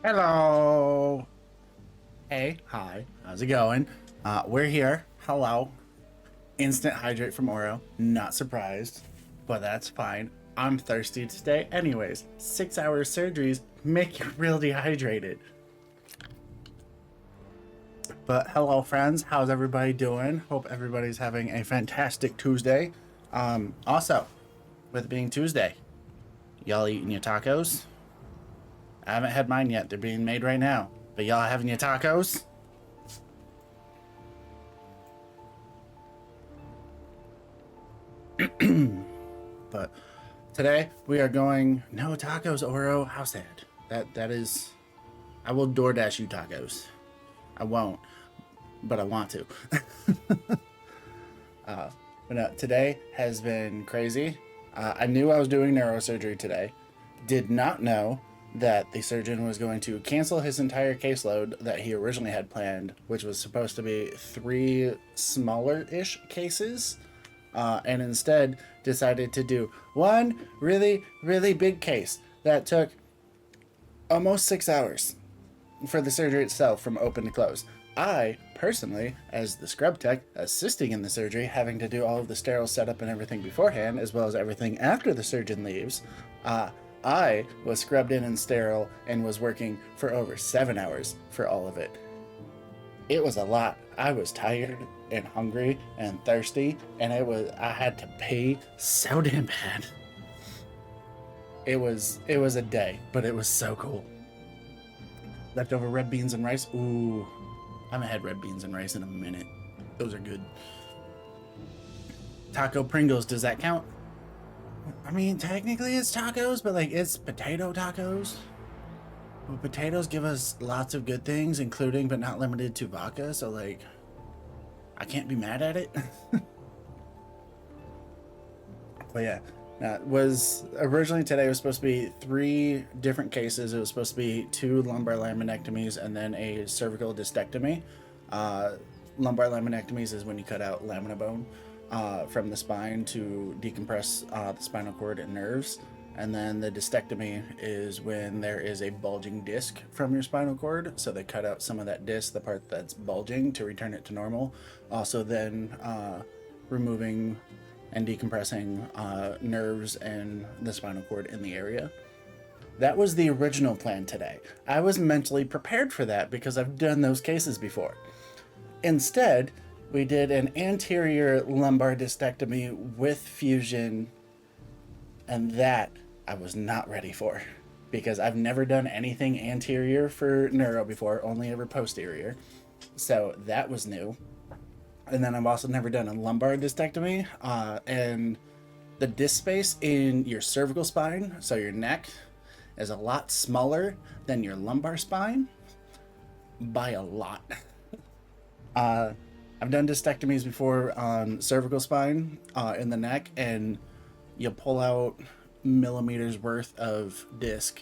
Hello. Hey, hi. How's it going? We're here. Hello. Instant hydrate from Oro. Not surprised, but that's fine. I'm thirsty today. Anyways, 6 hour surgeries make you real dehydrated. But hello, friends. How's everybody doing? Hope everybody's having a fantastic Tuesday. Also, with it being Tuesday, y'all eating your tacos? I haven't had mine yet. They're being made right now. But y'all having your tacos? But today we are going no tacos, Oro. How sad. That is. I will DoorDash you tacos. I won't, but I want to. But no, today has been crazy. I knew I was doing neurosurgery today. Did not know that the surgeon was going to cancel his entire caseload that he originally had planned, which was supposed to be 3 smaller-ish cases, and instead decided to do one really, really big case that took almost 6 hours for the surgery itself from open to close. I, personally, as the scrub tech assisting in the surgery, having to do all of the sterile setup and everything beforehand, as well as everything after the surgeon leaves, I was scrubbed in and sterile and was working for over 7 hours for all of it. It was a lot. I was tired and hungry and thirsty, and I had to pee so damn bad. It was a day, but it was so cool. Leftover red beans and rice. Ooh, I haven't had red beans and rice in a minute. Those are good. Taco Pringles, does that count? I mean, technically it's tacos, but like it's potato tacos. Well, potatoes give us lots of good things, including but not limited to vodka, so like I can't be mad at it. But yeah, was originally today was supposed to be 3 different cases. It was supposed to be 2 lumbar laminectomies and then a cervical discectomy. Lumbar laminectomies is when you cut out lamina bone from the spine to decompress the spinal cord and nerves. And then the discectomy is when there is a bulging disc from your spinal cord. So they cut out some of that disc, the part that's bulging, to return it to normal. Also then removing and decompressing nerves and the spinal cord in the area. That was the original plan today. I was mentally prepared for that because I've done those cases before. Instead, we did an anterior lumbar discectomy with fusion, and that I was not ready for because I've never done anything anterior for neuro before, only ever posterior. So that was new. And then I've also never done a lumbar discectomy, and the disc space in your cervical spine, so your neck, is a lot smaller than your lumbar spine by a lot. I've done discectomies before on cervical spine in the neck, and you pull out millimeters worth of disc,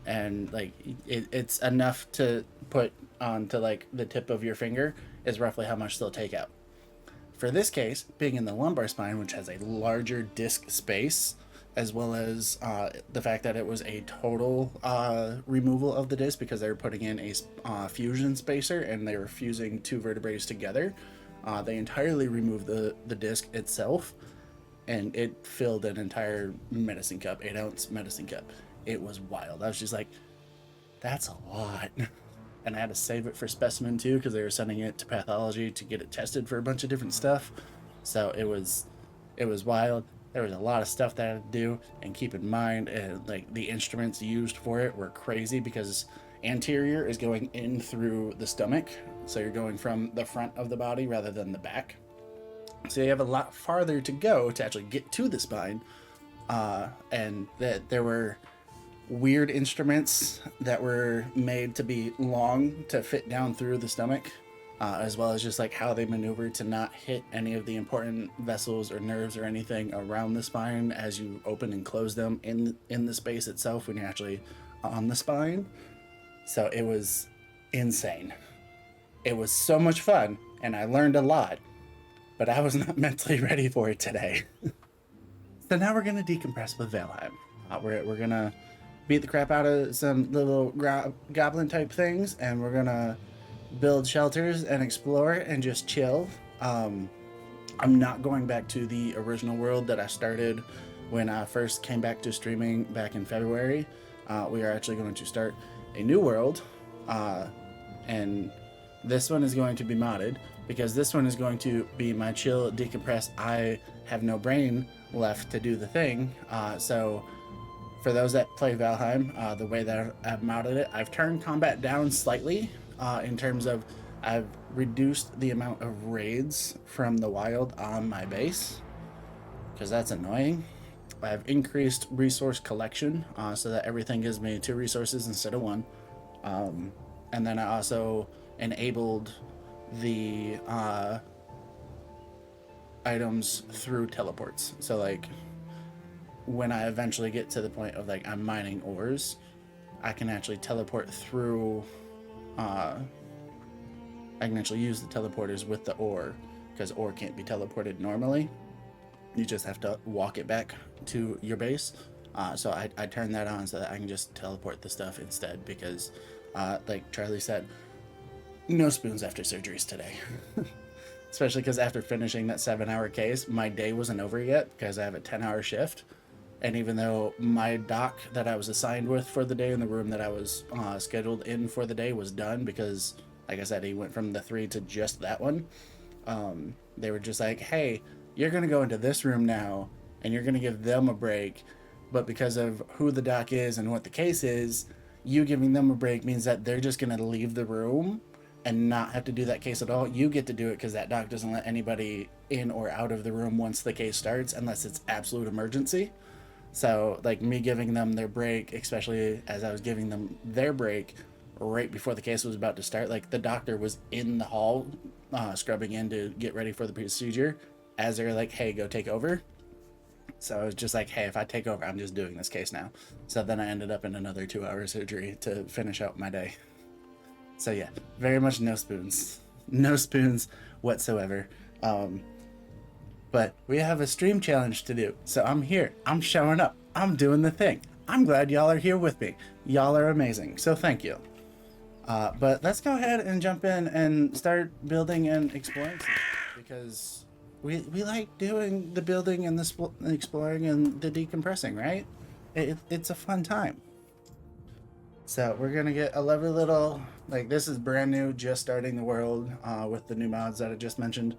and like it's enough to put onto like the tip of your finger is roughly how much they'll take out. For this case, being in the lumbar spine, which has a larger disc space, as well as the fact that it was a total removal of the disc because they were putting in a fusion spacer and they were fusing 2 vertebrae together. They entirely removed the disc itself, and it filled an entire medicine cup, 8-ounce medicine cup. It was wild. I was just like, that's a lot. And I had to save it for specimen too because they were sending it to pathology to get it tested for a bunch of different stuff. So it was wild. There was a lot of stuff that I had to do, and keep in mind, like the instruments used for it were crazy because anterior is going in through the stomach, so you're going from the front of the body rather than the back. So you have a lot farther to go to actually get to the spine, and that there were weird instruments that were made to be long to fit down through the stomach, as well as just like how they maneuver to not hit any of the important vessels or nerves or anything around the spine as you open and close them in the space itself when you're actually on the spine. So it was insane. It was so much fun, and I learned a lot, but I was not mentally ready for it today. So now we're gonna decompress with Valheim. We're gonna beat the crap out of some little goblin type things, and we're gonna build shelters and explore and just chill. Um, I'm not going back to the original world that I started when I first came back to streaming back in February. We are actually going to start a new world, uh, and this one is going to be modded because this one is going to be my chill decompress. I have no brain left to do the thing. So for those that play Valheim, the way that I've modded it, I've turned combat down slightly in terms of I've reduced the amount of raids from the wild on my base because that's annoying. I've increased resource collection so that everything gives me 2 resources instead of 1. And then I also enabled the items through teleports. So like when I eventually get to the point of like I'm mining ores, I can actually teleport through. I can actually use the teleporters with the ore because ore can't be teleported normally. You just have to walk it back to your base. So I turned that on so that I can just teleport the stuff instead because, like Charlie said, no spoons after surgeries today. Especially because after finishing that 7-hour case, my day wasn't over yet because I have a 10-hour shift. And even though my doc that I was assigned with for the day in the room that I was scheduled in for the day was done because, like I said, he went from the 3 to just that one. They were just like, hey, you're going to go into this room now and you're going to give them a break. But because of who the doc is and what the case is, you giving them a break means that they're just going to leave the room and not have to do that case at all. You get to do it because that doc doesn't let anybody in or out of the room once the case starts unless it's absolute emergency. So like me giving them their break, especially as I was giving them their break right before the case was about to start, like the doctor was in the hall scrubbing in to get ready for the procedure as they're like, hey, go take over. So I was just like, hey, if I take over, I'm just doing this case now. So then I ended up in another 2-hour surgery to finish out my day. So yeah, very much no spoons. No spoons whatsoever. But we have a stream challenge to do. So I'm here. I'm showing up. I'm doing the thing. I'm glad y'all are here with me. Y'all are amazing. So thank you. But let's go ahead and jump in and start building and exploring because we like doing the building and the exploring and the decompressing, right? It's a fun time. So we're gonna get a lovely little, like this is brand new, just starting the world with the new mods that I just mentioned.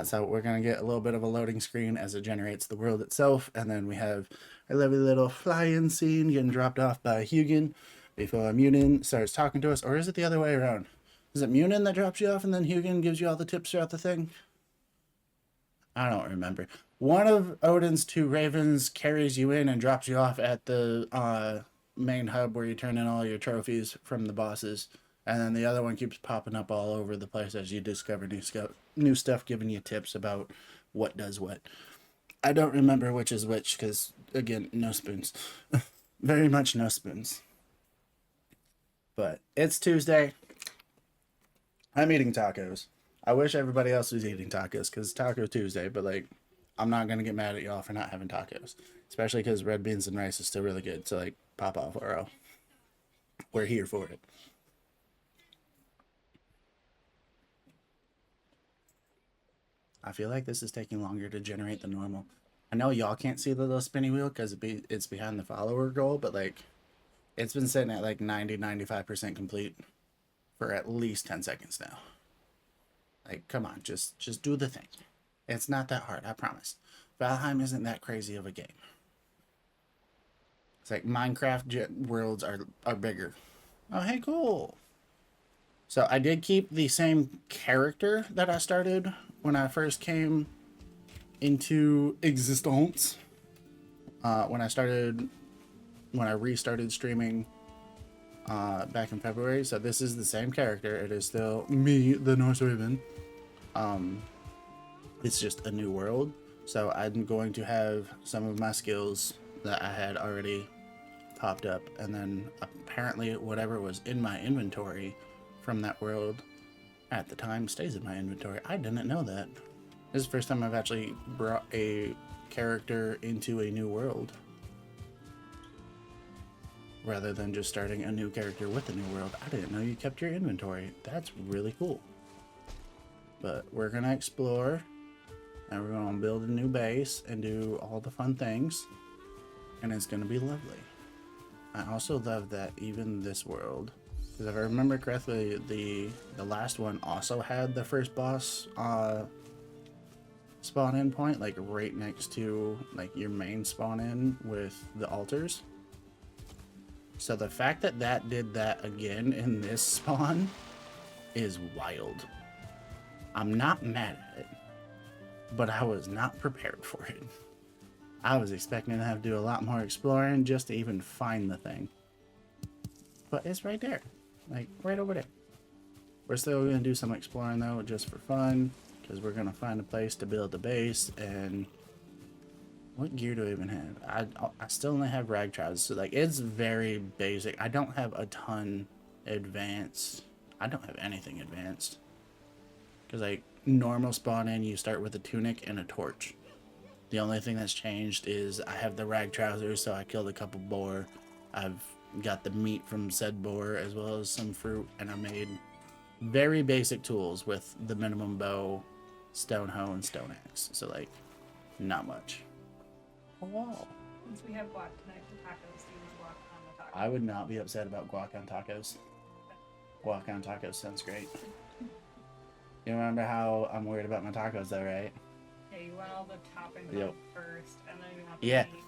So we're gonna get a little bit of a loading screen as it generates the world itself, and then we have a lovely little fly-in scene getting dropped off by Hugin before Munin starts talking to us, or is it the other way around? Is it Munin that drops you off and then Hugin gives you all the tips throughout the thing? I don't remember. One of Odin's 2 ravens carries you in and drops you off at the main hub where you turn in all your trophies from the bosses. And then the other one keeps popping up all over the place as you discover new stuff, giving you tips about what does what. I don't remember which is which because, again, no spoons. Very much no spoons. But it's Tuesday. I'm eating tacos. I wish everybody else was eating tacos because Taco Tuesday, but like, I'm not going to get mad at y'all for not having tacos. Especially because red beans and rice is still really good. So, like, pop off, Oro. We're here for it. I feel like this is taking longer to generate than normal. I know y'all can't see the little spinny wheel because it's behind the follower goal, but like, it's been sitting at like 90-95% complete for at least 10 seconds now. Like, come on, just do the thing. It's not that hard, I promise. Valheim isn't that crazy of a game. It's like Minecraft worlds are bigger. Oh, hey, cool. So I did keep the same character that I started when I first came into existence. When I restarted streaming back in February. So this is the same character. It is still me, the Norse Raven. It's just a new world. So I'm going to have some of my skills that I had already popped up, and then apparently whatever was in my inventory from that world at the time stays in my inventory. I didn't know that. This is the first time I've actually brought a character into a new world. rather than just starting a new character with a new world. I didn't know you kept your inventory. That's really cool. But we're gonna explore, and we're gonna build a new base and do all the fun things, and it's gonna be lovely. I also love that even this world, because if I remember correctly, the last one also had the first boss spawn in point, like right next to like your main spawn in with the altars. So the fact that that did that again in this spawn is wild. I'm not mad at it, but I was not prepared for it. I was expecting to have to do a lot more exploring just to even find the thing. But it's right there, like right over there. We're still going to do some exploring though, just for fun, because we're going to find a place to build the base. And what gear do I even have? I still only have rag trousers, so like it's very basic. I don't have a ton advanced. I don't have anything advanced, because like normal spawn in, you start with a tunic and a torch. The only thing that's changed is I have the rag trousers, so I killed a couple boar. I've got the meat from said boar as well as some fruit, and I made very basic tools with the minimum bow, stone hoe, and stone axe. So like, not much. Oh wow. Since we have guac tonight for tacos, do you want guac on the tacos? I would not be upset about guac on tacos. Guac on tacos sounds great. You remember how I'm worried about my tacos though, right? Yeah, you want all the toppings Yep. on first, and then you have the meat.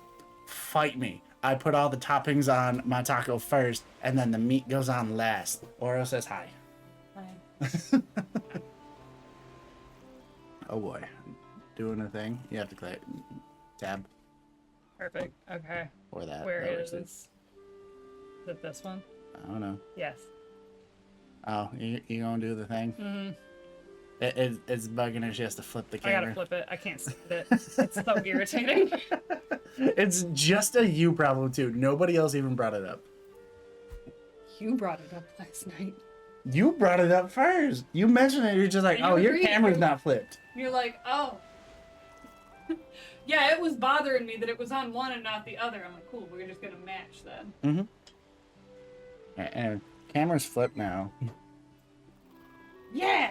Fight me. I put all the toppings on my taco first, and then the meat goes on last. Oro says hi. Fine. Oh boy. Doing a thing. You have to click tab Perfect. Okay. or that. Where that is works. Is it this one? I don't know. Yes. Oh, you gonna do the thing? Mm-hmm. It's bugging her. She has to flip the I camera. gotta flip it. I can't stand it. It's so irritating. It's just a you problem too. Nobody else even brought it up. You brought it up last night. You brought it up first. You mentioned it. You're just like, You oh, your agreed. camera's not flipped. You're like, oh. Yeah, it was bothering me that it was on one and not the other. I'm like, cool, we're just gonna match then. And camera's flipped now. Yeah!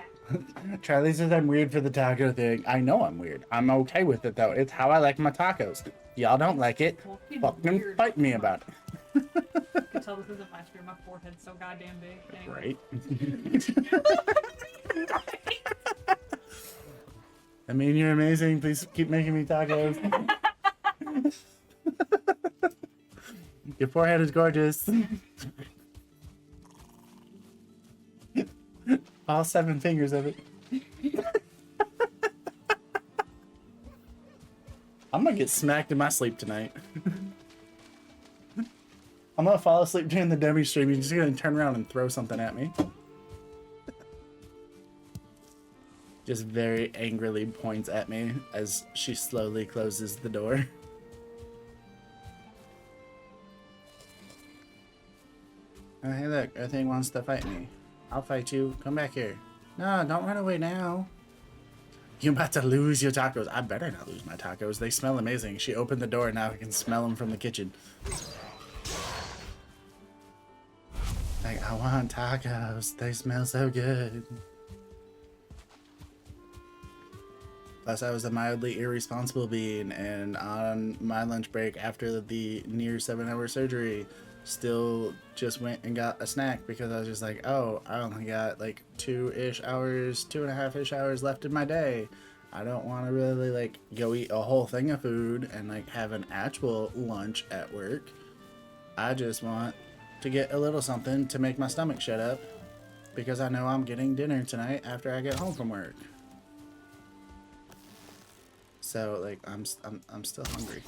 Charlie says I'm weird for the taco thing. I know I'm weird. I'm okay with it though. It's how I like my tacos. Y'all don't like it. Fucking Weird. fight me about it. I can tell this isn't my screen. My forehead's so goddamn big. Anyway. Right? I mean, you're amazing. Please keep making me tacos. Your forehead is gorgeous. All 7 fingers of it. I'm gonna get smacked in my sleep tonight. I'm gonna fall asleep during the demi stream. You're just gonna turn around and throw something at me. Just very angrily points at me as she slowly closes the door. Oh, hey look, everything wants to fight me. I'll fight you. Come back here. No, don't run away now. You're about to lose your tacos. I better not lose my tacos. They smell amazing. She opened the door and now I can smell them from the kitchen. Like, I want tacos. They smell so good. Plus, I was a mildly irresponsible being, and on my lunch break after the near 7-hour surgery, still just went and got a snack because I was just like, oh, I only got like 2-ish hours, 2.5-ish hours left in my day. I don't want to really like go eat a whole thing of food and like have an actual lunch at work. I just want to get a little something to make my stomach shut up because I know I'm getting dinner tonight after I get home from work. So like I'm still hungry.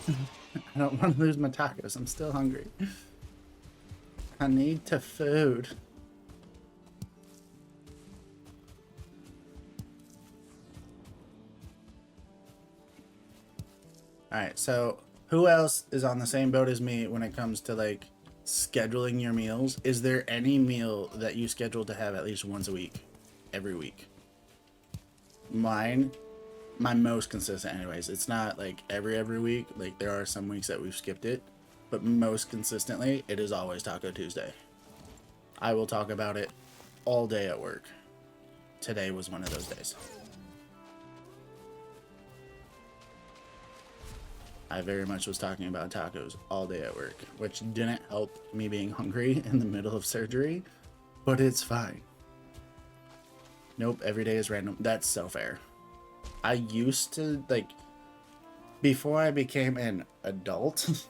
I don't want to lose my tacos. I'm still hungry. I need to food. Alright, so who else is on the same boat as me when it comes to like scheduling your meals? Is there any meal that you schedule to have at least once a week? Every week? Mine, my most consistent anyways. It's not like every week. Like there are some weeks that we've skipped it. but most consistently, it is always Taco Tuesday. I will talk about it all day at work. Today was one of those days. I very much was talking about tacos all day at work, which didn't help me being hungry in the middle of surgery, but it's fine. Nope, every day is random. That's so fair. I used to, like, before I became an adult,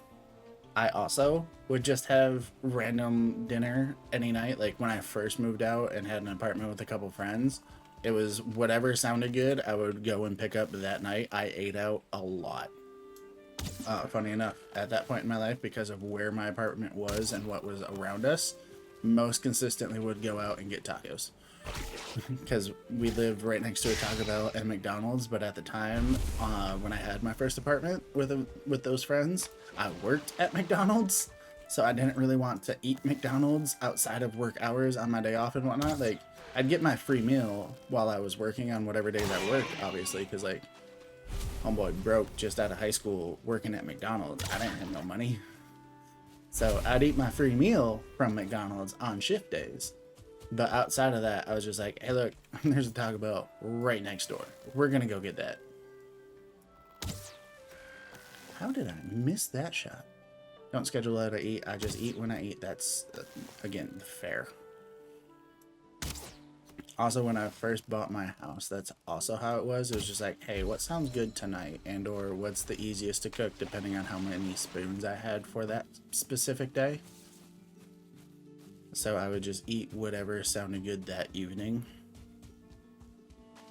I also would just have random dinner any night. Like, when I first moved out and had an apartment with a couple friends, it was whatever sounded good, I would go and pick up that night. I ate out a lot. Funny enough, at that point in my life, because of where my apartment was and what was around us, most consistently would go out and get tacos. Because we lived right next to a Taco Bell and McDonald's, but at the time, when I had my first apartment with those friends, I worked at McDonald's, so I didn't really want to eat McDonald's outside of work hours on my day off and whatnot. Like, I'd get my free meal while I was working on whatever days I worked, obviously, because, like, homeboy broke just out of high school working at McDonald's. I didn't have no money. So I'd eat my free meal from McDonald's on shift days. But outside of that, I was just like, hey, look, there's a Taco Bell right next door. We're going to go get that. How did I miss that shot? Don't schedule out to eat. I just eat when I eat. That's, again, fair. Also, when I first bought my house, that's also how it was. It was just like, hey, what sounds good tonight? And or what's the easiest to cook, depending on how many spoons I had for that specific day. So I would just eat whatever sounded good that evening.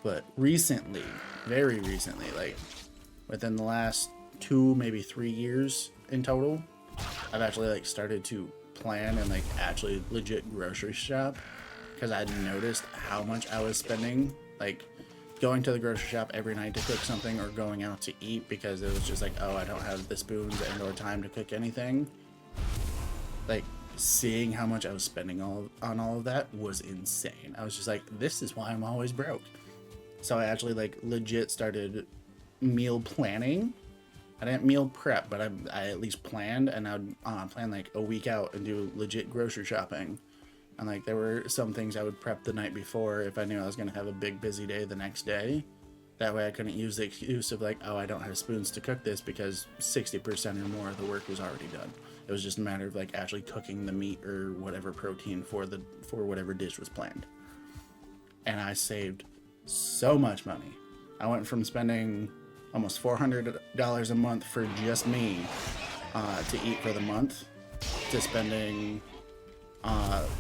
But recently, very recently, like within the last 2, maybe 3 years in total, I've actually like started to plan and like actually legit grocery shop. Because I'd noticed how much I was spending, like going to the grocery shop every night to cook something or going out to eat because it was just like, oh, I don't have the spoons and or time to cook anything. Like seeing how much I was spending on all of that was insane. I was just like, this is why I'm always broke. So I actually like legit started meal planning. I didn't meal prep, but I at least planned, and I'd plan like a week out and do legit grocery shopping. And like there were some things I would prep the night before if I knew I was going to have a big busy day the next day. That way I couldn't use the excuse of like, oh, I don't have spoons to cook this because 60% or more of the work was already done. It was just a matter of like actually cooking the meat or whatever protein for whatever dish was planned. And I saved so much money. I went from spending almost $400 a month for just me to eat for the month to spending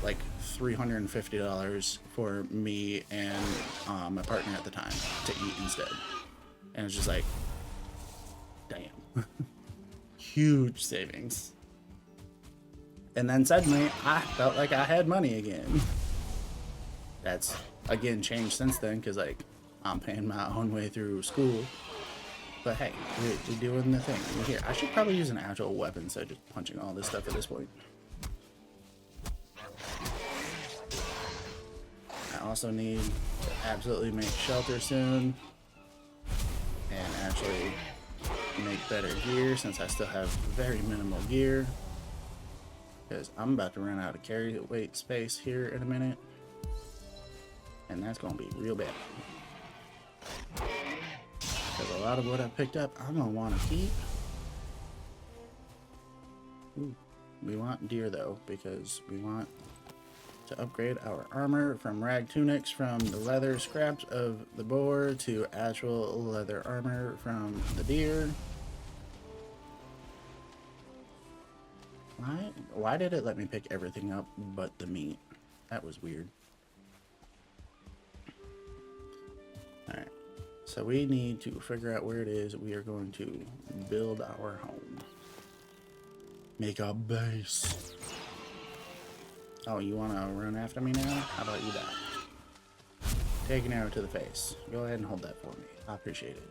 like $350 for me and my partner at the time to eat instead. And it's just like, damn. Huge savings. And then suddenly I felt like I had money again. That's again changed since then because like I'm paying my own way through school. But hey, we're doing the thing. Here, I should probably use an actual weapon instead of just punching all this stuff at this point. I also need to absolutely make shelter soon and actually make better gear since I still have very minimal gear because I'm about to run out of carry weight space here in a minute and that's going to be real bad because a lot of what I picked up I'm going to want to keep. Ooh, we want deer though because we want to upgrade our armor from rag tunics from the leather scraps of the boar to actual leather armor from the deer. Why did it let me pick everything up but the meat? That was weird. Alright, so we need to figure out where it is we are going to build our home. Make a base. Oh, you want to run after me now? How about you die? Take an arrow to the face. Go ahead and hold that for me. I appreciate it.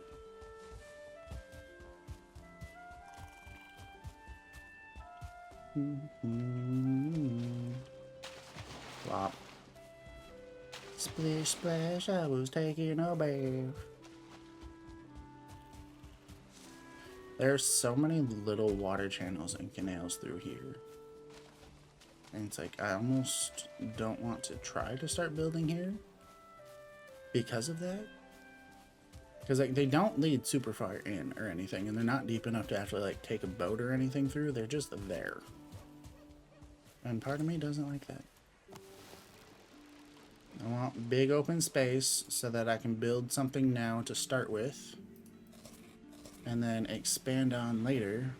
Flop. Splish splash, I was taking a bath. There's so many little water channels and canals through here. And it's like, I almost don't want to try to start building here because of that. Because like, they don't lead super far in or anything, and they're not deep enough to actually like take a boat or anything through. They're just there. And part of me doesn't like that. I want big open space so that I can build something now to start with. And then expand on later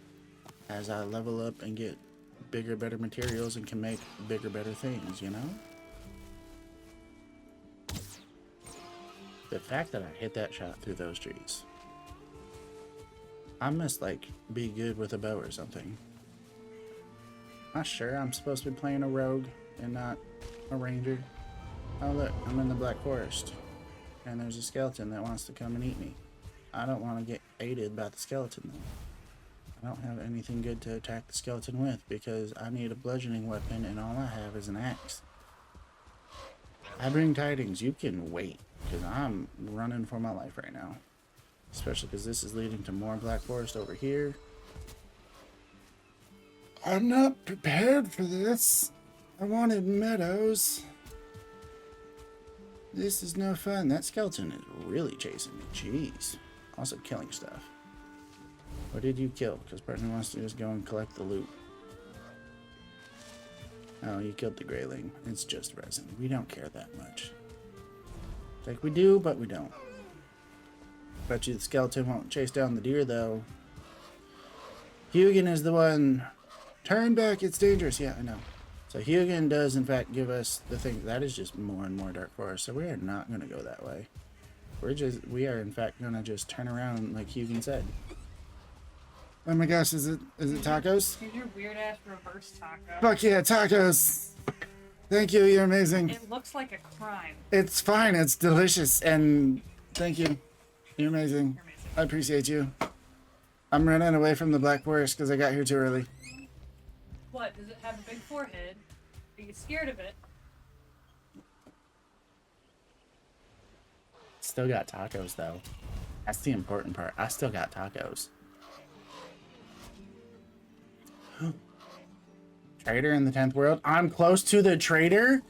as I level up and get bigger, better materials and can make bigger, better things, you know? The fact that I hit that shot through those trees. I must, like, be good with a bow or something. Not sure I'm supposed to be playing a rogue and not a ranger. Oh look, I'm in the Black Forest. And there's a skeleton that wants to come and eat me. I don't want to get aided by the skeleton though. I don't have anything good to attack the skeleton with because I need a bludgeoning weapon and all I have is an axe. I bring tidings. You can wait because I'm running for my life right now. Especially because this is leading to more Black Forest over here. I'm not prepared for this. I wanted meadows. This is no fun. That skeleton is really chasing me. Jeez. Also killing stuff. What did you kill? Because person wants to just go and collect the loot. Oh, you killed the grayling. It's just resin. We don't care that much. Like we do, but we don't. Bet you the skeleton won't chase down the deer though. Hugin is the one. Turn back, it's dangerous. Yeah, I know. So Hugin does in fact give us the thing. That is just more and more dark forest. So we are not going to go that way. We are in fact going to just turn around like Hugin said. Oh my gosh, is it tacos? Here's your weird ass reverse taco. Fuck yeah, tacos! Thank you, you're amazing. It looks like a crime. It's fine, it's delicious, and thank you. You're amazing. You're amazing. I appreciate you. I'm running away from the Black Forest because I got here too early. What? Does it have a big forehead? Are you scared of it? Still got tacos though. That's the important part. I still got tacos. Trader in the 10th world? I'm close to the trader?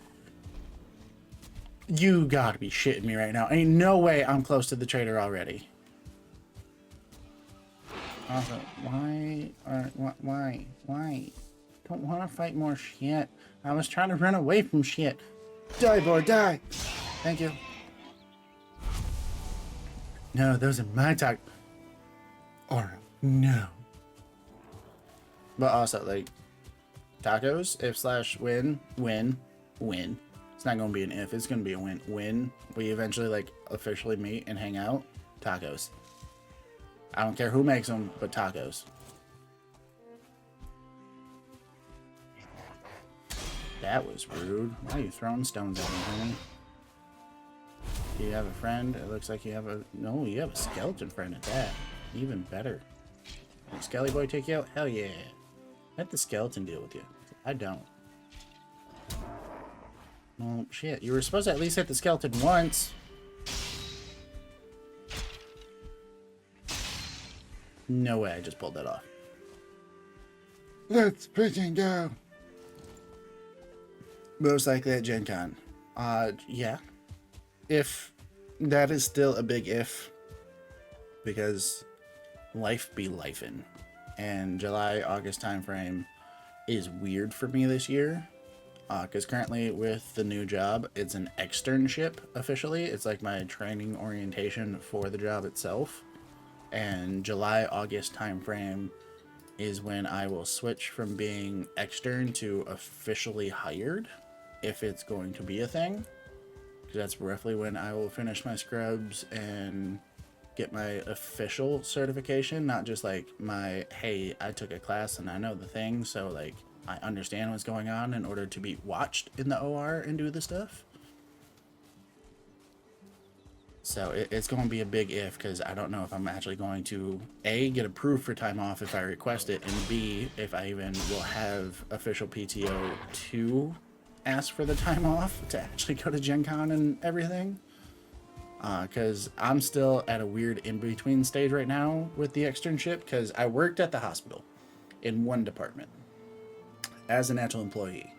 You gotta be shitting me right now. Ain't no way I'm close to the trader already. Also, why? Don't want to fight more shit. I was trying to run away from shit. Die, boy, die! Thank you. No, those are my tacos. Or no. But also, like, tacos, if slash win. It's not going to be an if, it's going to be a win. Win, we eventually, like, officially meet and hang out. Tacos. I don't care who makes them, but tacos. That was rude. Why are you throwing stones at me, honey? Do you have a friend? It looks like you have a... No, you have a skeleton friend at that. Even better. Did Skelly Boy take you out? Hell yeah. Let the skeleton deal with you. I don't. Well, shit. You were supposed to at least hit the skeleton once. No way I just pulled that off. Let's freaking go. Most likely at Gen Con. Yeah. If that is still a big if. Because life be lifin'. And July, August timeframe is weird for me this year. Because currently with the new job, it's an externship officially. It's like my training orientation for the job itself. And July, August timeframe is when I will switch from being extern to officially hired, if it's going to be a thing. Because that's roughly when I will finish my scrubs and get my official certification, not just like my, hey, I took a class and I know the thing, so like I understand what's going on in order to be watched in the OR and do the stuff. So it's going to be a big if, because I don't know if I'm actually going to A, get approved for time off if I request it, and B, if I even will have official PTO to ask for the time off to actually go to Gen Con and everything. because I'm still at a weird in-between stage right now with the externship, because I worked at the hospital in one department as an actual employee.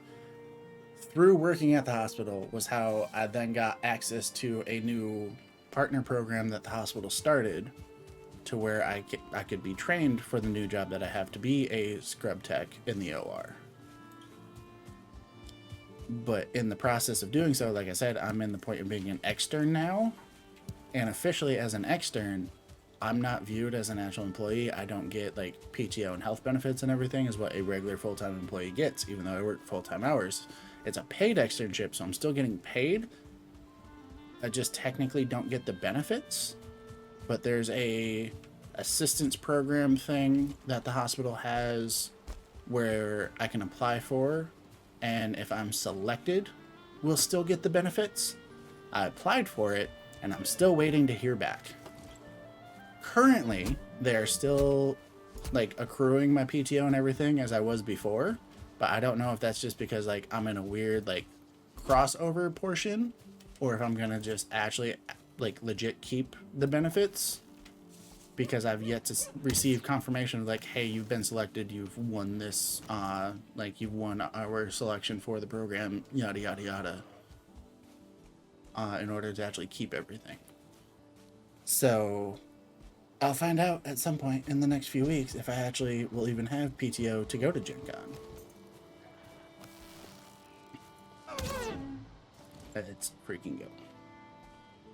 Through working at the hospital was how I then got access to a new partner program that the hospital started, to where I could be trained for the new job that I have to be a scrub tech in the OR. But in the process of doing so, like I said, I'm in the point of being an extern now. And officially as an extern, I'm not viewed as an actual employee. I don't get like PTO and health benefits and everything as what a regular full-time employee gets, even though I work full-time hours. It's a paid externship, so I'm still getting paid. I just technically don't get the benefits. But there's a assistance program thing that the hospital has where I can apply for, and if I'm selected, we'll still get the benefits. I applied for it, and I'm still waiting to hear back. Currently, they're still like accruing my PTO and everything as I was before, but I don't know if that's just because like I'm in a weird like crossover portion, or if I'm gonna just actually like legit keep the benefits, because I've yet to receive confirmation of like, hey, you've been selected, you've won this, like you've won our selection for the program, yada yada yada, in order to actually keep everything. So I'll find out at some point in the next few weeks if I actually will even have PTO to go to Gen Con. Let's freaking go.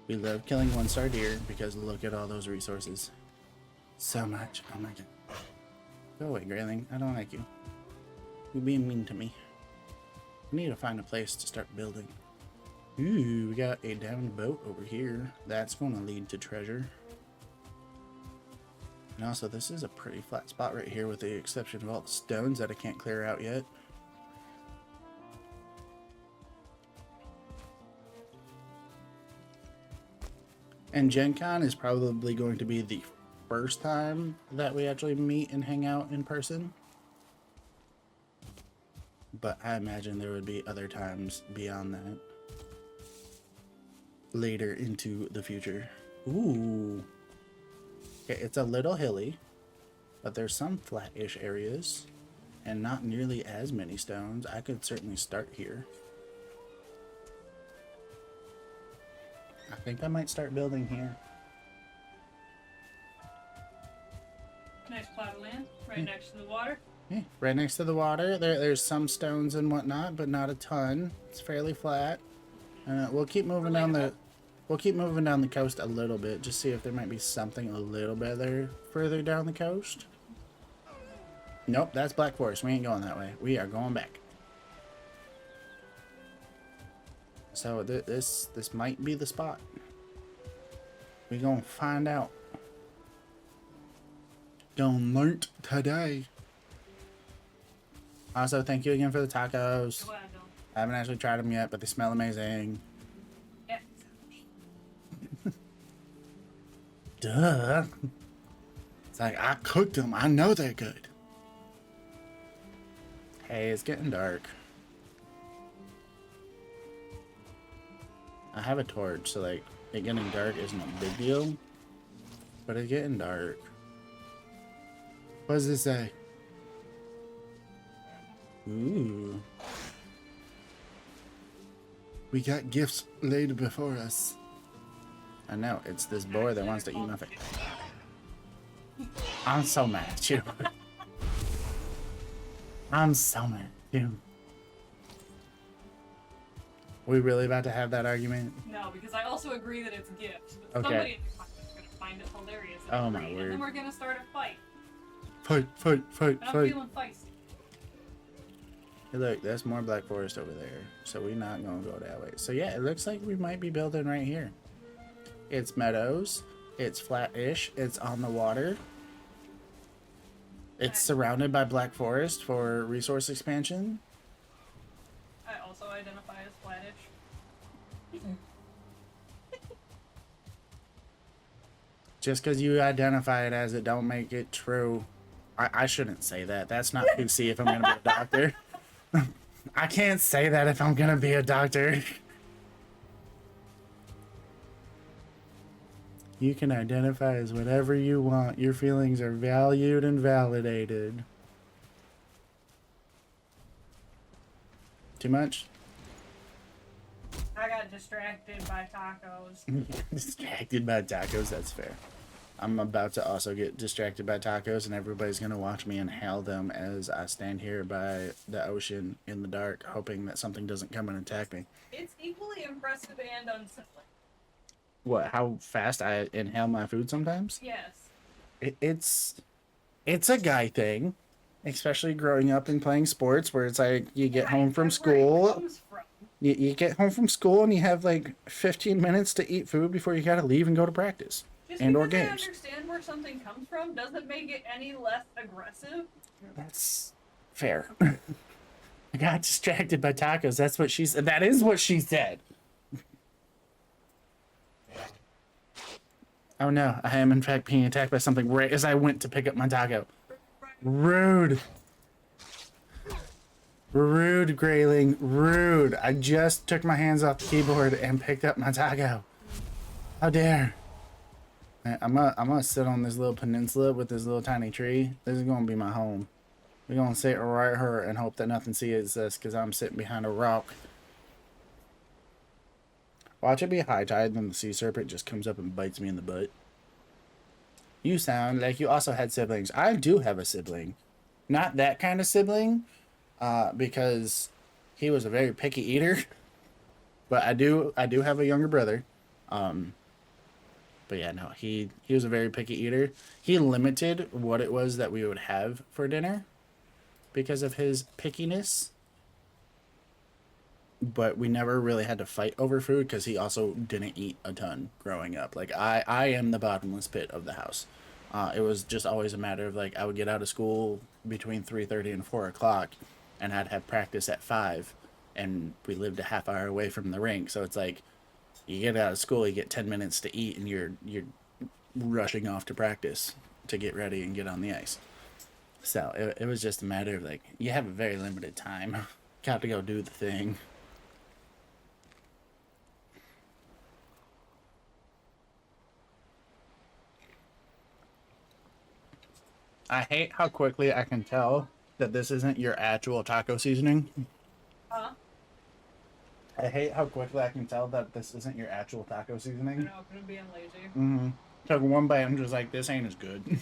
We love killing one-star deer because look at all those resources. So much. Oh my god. Go away, Grayling. I don't like you. You're being mean to me. We need to find a place to start building. Ooh, we got a downed boat over here. That's going to lead to treasure. And also, this is a pretty flat spot right here with the exception of all the stones that I can't clear out yet. And Gen Con is probably going to be the first time that we actually meet and hang out in person. But I imagine there would be other times beyond that. Later into the future. Ooh. Okay, it's a little hilly, but there's some flat-ish areas and not nearly as many stones. I could certainly start here. I think I might start building here. Nice plot of land, right next to the water. Yeah, right next to the water. There's some stones and whatnot, but not a ton. It's fairly flat. We'll keep moving down the... We'll keep moving down the coast a little bit, just see if there might be something a little better further down the coast. Nope, that's Black Forest. We ain't going that way. We are going back. So this might be the spot. We gonna find out. Gonna learn today. Also, thank you again for the tacos. Well, I haven't actually tried them yet, but they smell amazing. yeah. Duh. It's like, I cooked them. I know they're good. Hey, it's getting dark. I have a torch, so like, it getting dark isn't a big deal. But it's getting dark. What does this say? Ooh. We got gifts laid before us. I know, it's this boy that wants to eat my face. I'm so mad at you. I'm so mad at you. We really about to have that argument? No, because I also agree that it's gifts. But Okay. somebody in the comments is going to find it hilarious. Oh my And word. then we're going to start a fight. Fight. And I'm feeling feisty. Hey, look, that's more Black Forest over there. So we're not going to go that way. So yeah, it looks like we might be building right here. It's meadows. It's flat-ish. It's on the water. It's surrounded by Black Forest for resource expansion. I also identify as flattish. Just because you identify it as it don't make it true. I shouldn't say that. That's not PC if I'm going to be a doctor. I can't say that if I'm going to be a doctor. You can identify as whatever you want. Your feelings are valued and validated. Too much? I got distracted by tacos. Distracted by tacos, that's fair. I'm about to also get distracted by tacos, and everybody's gonna watch me inhale them as I stand here by the ocean in the dark, hoping that something doesn't come and attack me. It's equally impressive and unsettling. What? How fast I inhale my food sometimes? Yes. It's a guy thing, especially growing up and playing sports, where it's like you get home from school. You get home from school and you have like 15 minutes to eat food before you gotta leave and go to practice. Just and or because games. I understand where something comes from doesn't make it any less aggressive. That's fair. I got distracted by tacos. That's what she said. That is what she said. Oh no, I am in fact being attacked by something right as I went to pick up my taco. Rude. Rude, Grayling. Rude. I just took my hands off the keyboard and picked up my taco. How dare. I'm gonna sit on this little peninsula with this little tiny tree. This is gonna be my home. We're gonna sit right here and hope that nothing sees us because I'm sitting behind a rock. Watch it be high tide, then the sea serpent just comes up and bites me in the butt. You sound like you also had siblings. I do have a sibling. Not that kind of sibling, because he was a very picky eater. But I do have a younger brother. But yeah, no, he was a very picky eater. He limited what it was that we would have for dinner because of his pickiness. But we never really had to fight over food because he also didn't eat a ton growing up. Like, I am the bottomless pit of the house. It was just always a matter of, like, I would get out of school between 3:30 and 4 o'clock, and I'd have practice at 5, and we lived a half hour away from the rink. So it's like, you get out of school, you get 10 minutes to eat, and you're rushing off to practice to get ready and get on the ice. So it was just a matter of, like, you have a very limited time. Got to go do the thing. I hate how quickly I can tell that this isn't your actual taco seasoning. Huh? I hate how quickly I can tell that this isn't your actual taco I seasoning. know, I'm being lazy. Mm-hmm. Took one bite, I'm just like, this ain't as good.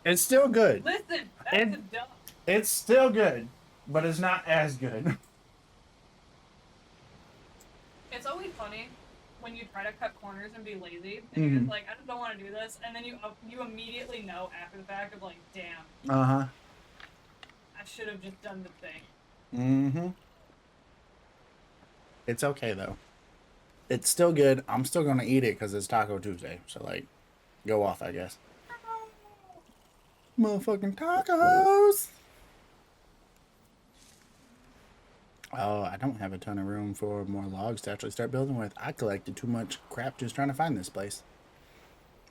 It's still good. Listen, that's a dump. It's still good, but it's not as good. It's always funny when you try to cut corners and be lazy, and you're just like, I just don't want to do this, and then you immediately know after the fact of like, damn. Uh-huh. I should have just done the thing. Mm-hmm. It's okay, though. It's still good. I'm still going to eat it because it's Taco Tuesday. So, like, go off, I guess. Motherfucking tacos! Oh, I don't have a ton of room for more logs to actually start building with. I collected too much crap just trying to find this place.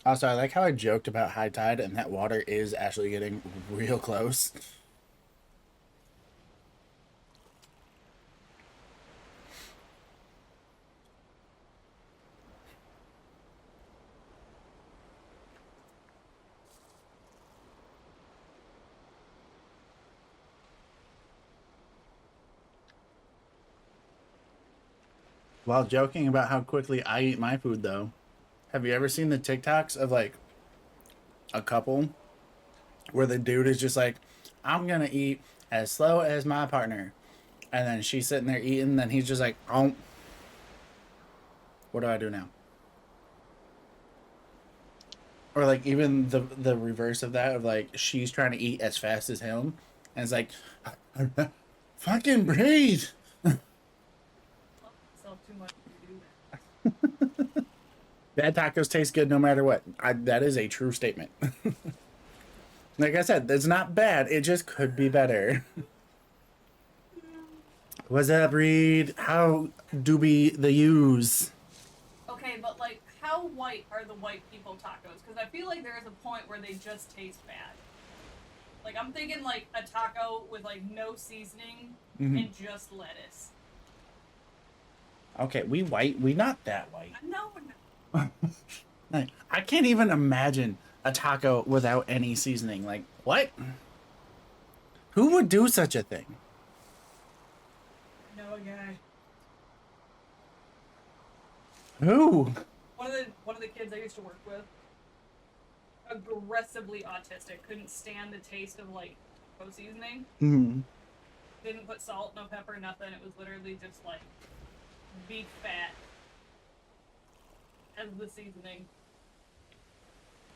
Also, I like how I joked about high tide and that water is actually getting real close. While joking about how quickly I eat my food, though, have you ever seen the TikToks of, like, a couple where the dude is just like, I'm gonna eat as slow as my partner. And then she's sitting there eating, and then he's just like, oh, what do I do now? Or, like, even the reverse of that, of, like, she's trying to eat as fast as him. And it's like, fucking breathe. Too much to do that. Bad tacos taste good no matter what. That is a true statement. Like I said, it's not bad. It just could be better. What's up, Reed? How do we the use? Okay, but like, how white are the white people tacos? Because I feel like there is a point where they just taste bad. Like, I'm thinking like a taco with like no seasoning and just lettuce. Okay, we white. We not that white. No, no. Like, I can't even imagine a taco without any seasoning. Like, what? Who would do such a thing? I know a guy. Who? One of the kids I used to work with, aggressively autistic, couldn't stand the taste of like taco seasoning. Mm-hmm. Didn't put salt, no pepper, nothing. It was literally just like beef fat as the seasoning.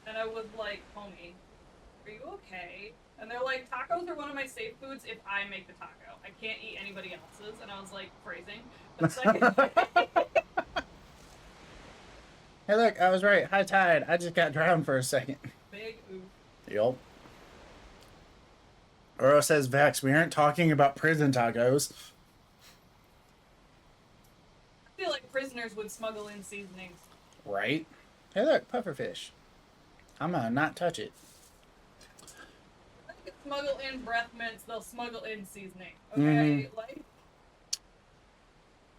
And I was like, homie, are you okay? And they're like, tacos are one of my safe foods if I make the taco. I can't eat anybody else's. And I was like, phrasing. But second, Hey, look, I was right. High tide. I just got drowned for a second. big oof. Yup. Oro says, Vex, we aren't talking about prison tacos. I feel like prisoners would smuggle in seasonings. Right? Hey, look, pufferfish. I'm gonna not touch it. They can smuggle in breath mints, they'll smuggle in seasoning. Okay? Like,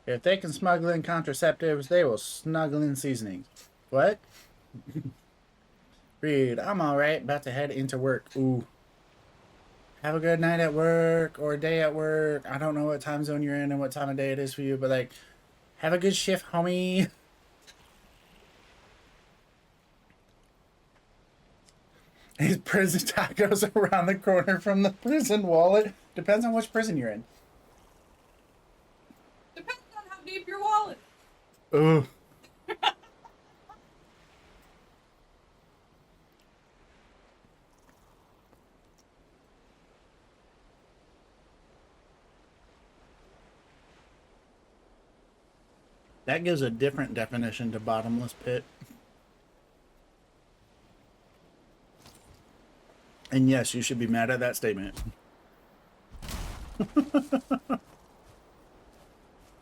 If they can smuggle in contraceptives, they will snuggle in seasonings. What? Reed, I'm alright. About to head into work. Ooh. Have a good night at work or day at work. I don't know what time zone you're in and what time of day it is for you, but like, have a good shift, homie. These prison tacos around the corner from the prison wallet. Depends on which prison you're in. depends on how deep your wallet. Ooh. That gives a different definition to bottomless pit. And yes, you should be mad at that statement.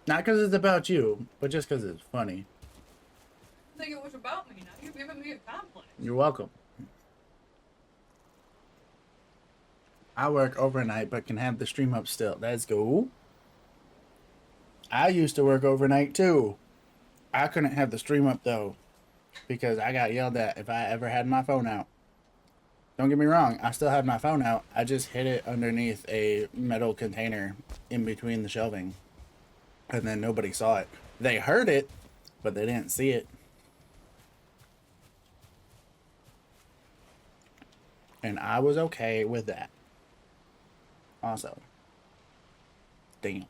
Not because it's about you, but just because it's funny. I think it was about me. Now you're giving me a complex. You're welcome. I work overnight, but can have the stream up still. Let's go. I used to work overnight too. I couldn't have the stream up though, because I got yelled at if I ever had my phone out. Don't get me wrong, I still had my phone out. I just hid it underneath a metal container in between the shelving. And then nobody saw it. They heard it, but they didn't see it. And I was okay with that. Also. Damn.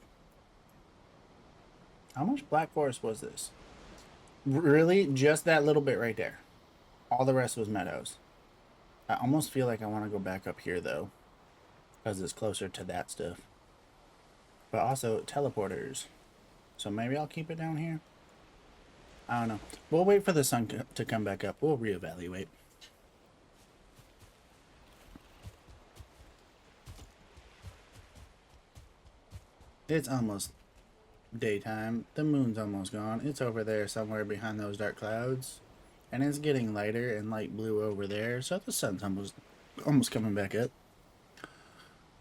How much Black Forest was this? Really? Just that little bit right there. All the rest was meadows. I almost feel like I want to go back up here, though. Because it's closer to that stuff. But also, teleporters. So maybe I'll keep it down here? I don't know. We'll wait for the sun to come back up. We'll reevaluate. It's almost daytime. The moon's almost gone. It's over there somewhere behind those dark clouds. And it's getting lighter and light blue over there. So the sun's almost coming back up.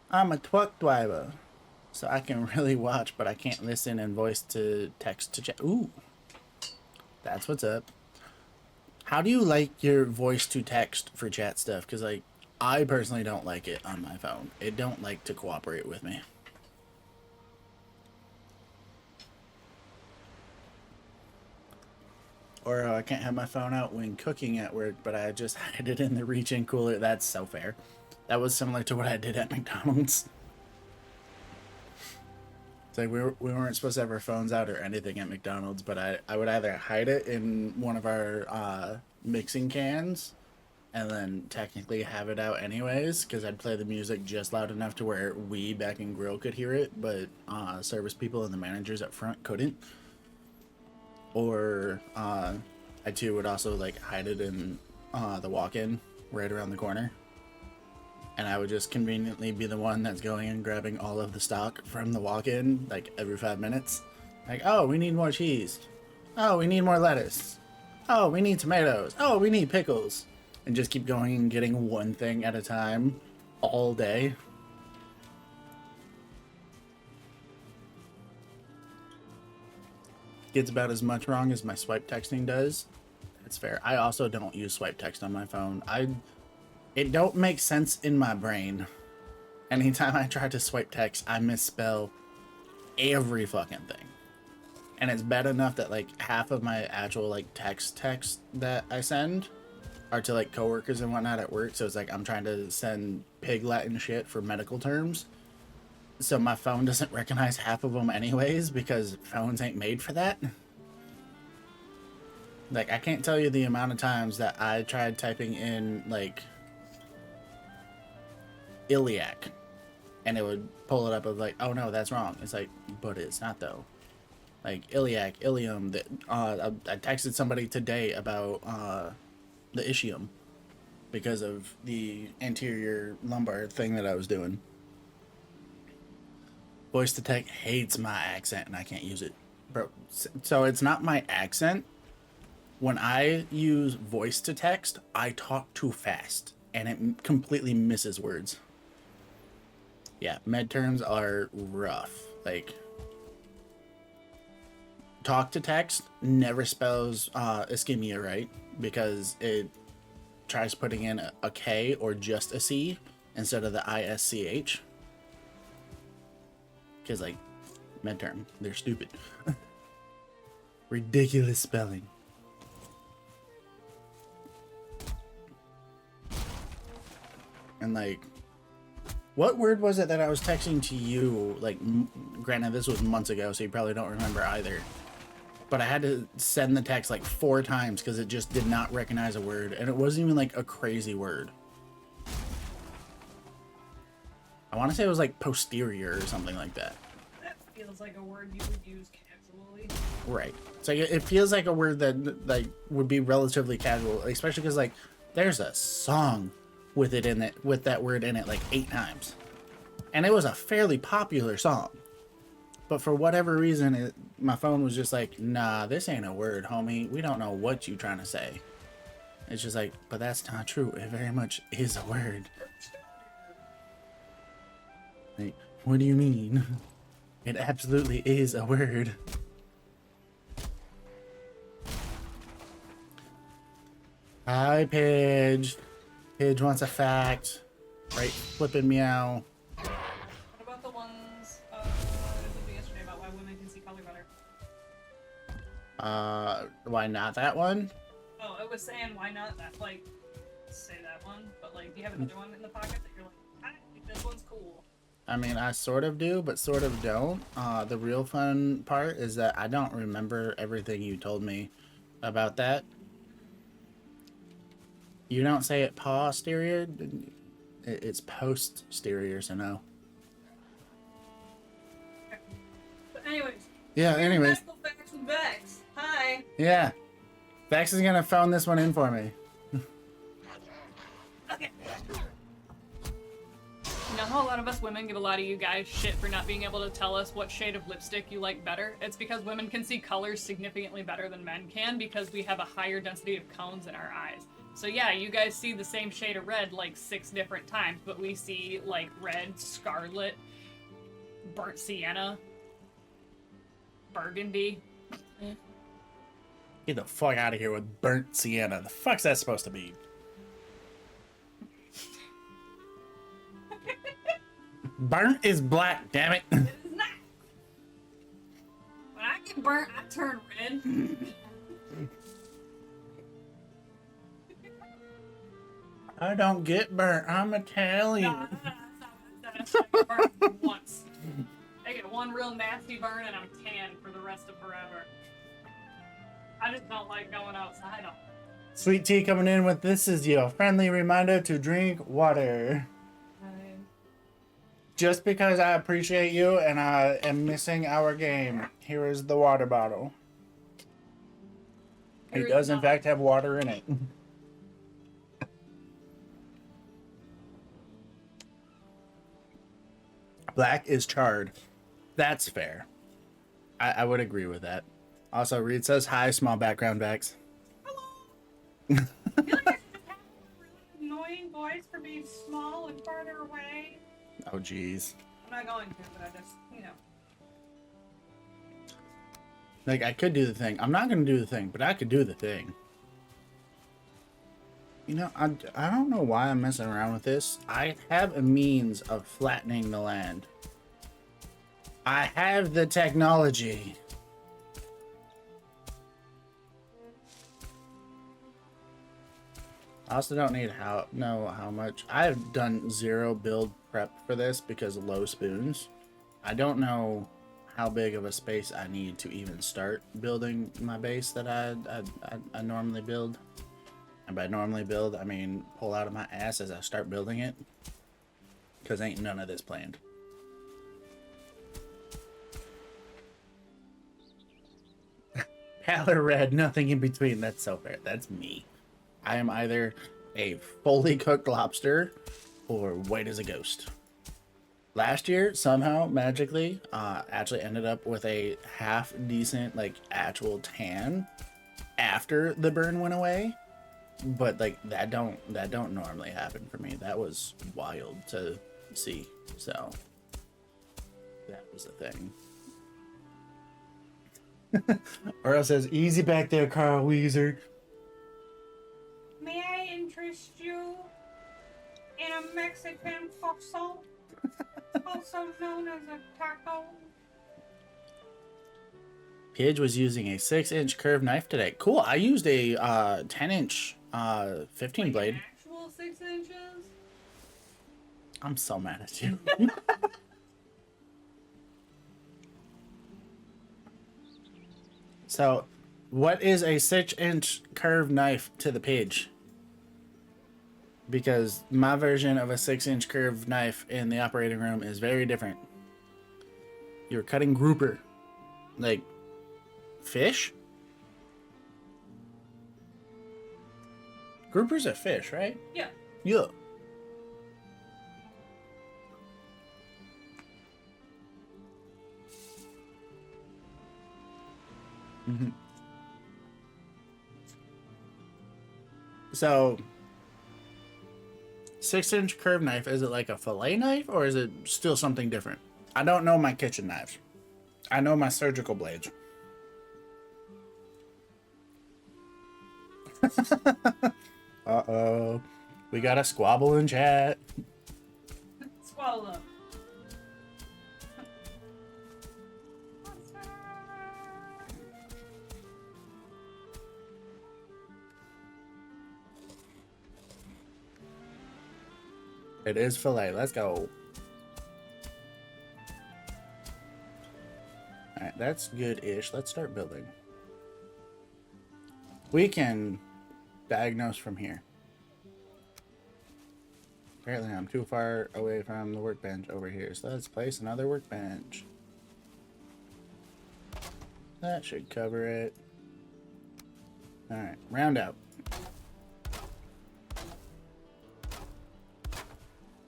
I'm a truck driver. So I can really watch, but I can't listen and voice to text to chat. Ooh. That's what's up. How do you like your voice to text for chat stuff? Because, like, I personally don't like it on my phone. It don't like to cooperate with me. Or I can't have my phone out when cooking at work, but I just hide it in the reach-in cooler. That's so fair. That was similar to what I did at McDonald's. It's like we weren't supposed to have our phones out or anything at McDonald's, but I would either hide it in one of our mixing cans and then technically have it out anyways, because I'd play the music just loud enough to where we back in grill could hear it, but service people and the managers up front couldn't. Or I too would also like hide it in the walk-in right around the corner. And I would just conveniently be the one that's going and grabbing all of the stock from the walk-in like every 5 minutes. Like, oh, we need more cheese. Oh, we need more lettuce. Oh, we need tomatoes. Oh, we need pickles. And just keep going and getting one thing at a time all day. Gets about as much wrong as my swipe texting does. It's fair. I also don't use swipe text on my phone. It don't make sense in my brain. Anytime I try to swipe text, I misspell every fucking thing. And it's bad enough that like half of my actual like text that I send are to like coworkers and whatnot at work. So it's like I'm trying to send pig Latin shit for medical terms. So my phone doesn't recognize half of them anyways because phones ain't made for that. Like I can't tell you the amount of times that I tried typing in like iliac and it would pull it up of like, oh no, that's wrong. It's like, but it's not though. Like iliac, ilium. That I texted somebody today about the ischium because of the anterior lumbar thing that I was doing. Voice to text hates my accent and I can't use it, bro. So it's not my accent. When I use voice to text, I talk too fast and it completely misses words. Yeah, midterms are rough. Like, talk to text never spells ischemia right because it tries putting in a K or just a C instead of the ISCH. Because, like, midterm, they're stupid. Ridiculous spelling. And, like, what word was it that I was texting to you? Like, granted, this was months ago, so you probably don't remember either. But I had to send the text like 4 times because it just did not recognize a word. And it wasn't even like a crazy word. I want to say it was like posterior or something like that. That feels like a word you would use casually. Right. So it feels like a word that like would be relatively casual, especially because like there's a song with it in it, with that word in it like 8 times. And it was a fairly popular song. But for whatever reason, my phone was just like, nah, this ain't a word, homie. We don't know what you trying to say. It's just like, but that's not true. It very much is a word. Like, what do you mean? It absolutely is a word. Hi, Pidge. Pidge wants a fact. Right, flipping meow. What about the ones I did yesterday about why women can see color better? Why not that one? Oh, I was saying why not that, like, say that one, but like, do you have another one in the pocket that you're like, I think this one's cool? I mean, I sort of do, but sort of don't. The real fun part is that I don't remember everything you told me about that. You don't say it posterior? It's posterior, so no. But anyways. Yeah, anyways. Medical facts with Vex. Hi. Yeah. Vex is gonna phone this one in for me. Okay. You know how a lot of us women give a lot of you guys shit for not being able to tell us what shade of lipstick you like better? It's because women can see colors significantly better than men can because we have a higher density of cones in our eyes. So yeah, you guys see the same shade of red like 6 different times, but we see like red, scarlet, burnt sienna, burgundy. Get the fuck out of here with burnt sienna. The fuck's that supposed to be? Burnt is black, damn it. It is not. When I get burnt, I turn red. I don't get burnt. I'm Italian. No, that's not what I said. I get burnt once. I get one real nasty burn and I'm tan for the rest of forever. I just don't like going outside. Sweet Tea coming in with this is your friendly reminder to drink water. Just because I appreciate you and I am missing our game, here is the water bottle. It does in fact have water in it. Black is charred. That's fair. I would agree with that. Also, Reed says hi, small background Vex. Hello. I feel like I should just have a really annoying voice for being small and farther away. Oh, jeez. I'm not going to, but I just, you know. Like, I could do the thing. I'm not going to do the thing, but I could do the thing. You know, I don't know why I'm messing around with this. I have a means of flattening the land. I have the technology. I also don't need know how much. I've done zero build prep for this because of low spoons. I don't know how big of a space I need to even start building my base that I normally build. And by normally build, I mean pull out of my ass as I start building it. Because ain't none of this planned. Pale or red, nothing in between. That's so fair. That's me. I am either a fully cooked lobster or white as a ghost. Last year, somehow, magically, actually ended up with a half decent, like, actual tan after the burn went away. But like that don't normally happen for me. That was wild to see. So that was the thing. Earl says, "Easy back there, Carl Weezer." May I interest you in a Mexican foxhole, also known as a taco? Pidge was using a 6-inch curved knife today. Cool. I used a 10-inch 15 blade. Actual 6 inches? I'm so mad at you. So, what is a 6-inch curved knife to the Pidge? Because my version of a 6-inch curved knife in the operating room is very different. You're cutting grouper. Like, fish? Grouper's a fish, right? Yeah. Yeah. Mm-hmm. So, 6-inch curved knife, is it like a fillet knife or is it still something different? I don't know my kitchen knives. I know my surgical blades. Uh-oh. We got a squabble in chat. Swallow up. It is fillet. Let's go. Alright, that's good-ish. Let's start building. We can diagnose from here. Apparently I'm too far away from the workbench over here, so let's place another workbench. That should cover it. Alright, round out.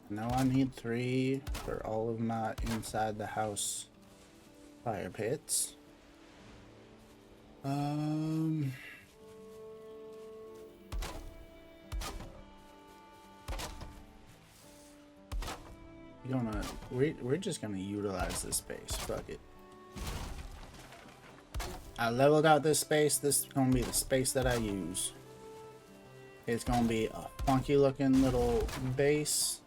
Now I need 3 for all of my inside the house fire pits. We're just gonna utilize this space. Fuck it. I leveled out this space. This is gonna be the space that I use. It's gonna be a funky looking little base,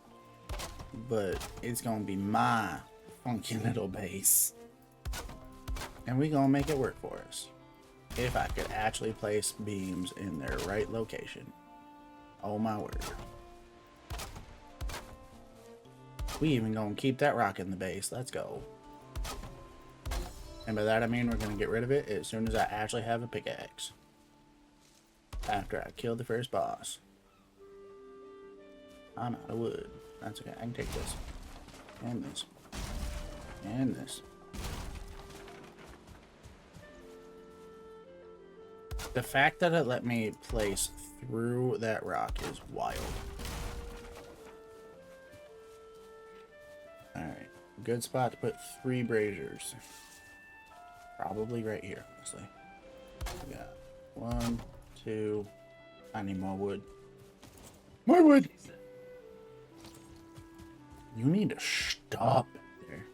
but it's gonna be my funky little base. And we gonna make it work for us. If I could actually place beams in their right location. Oh my word. We even gonna keep that rock in the base. Let's go. And by that I mean we're gonna get rid of it as soon as I actually have a pickaxe. After I kill the first boss. I'm out of wood. That's okay. I can take this. And this. And this. The fact that it let me place through that rock is wild. Alright. Good spot to put 3 braziers. Probably right here, honestly. We got 1, 2. I need more wood. More wood! You need to stop there.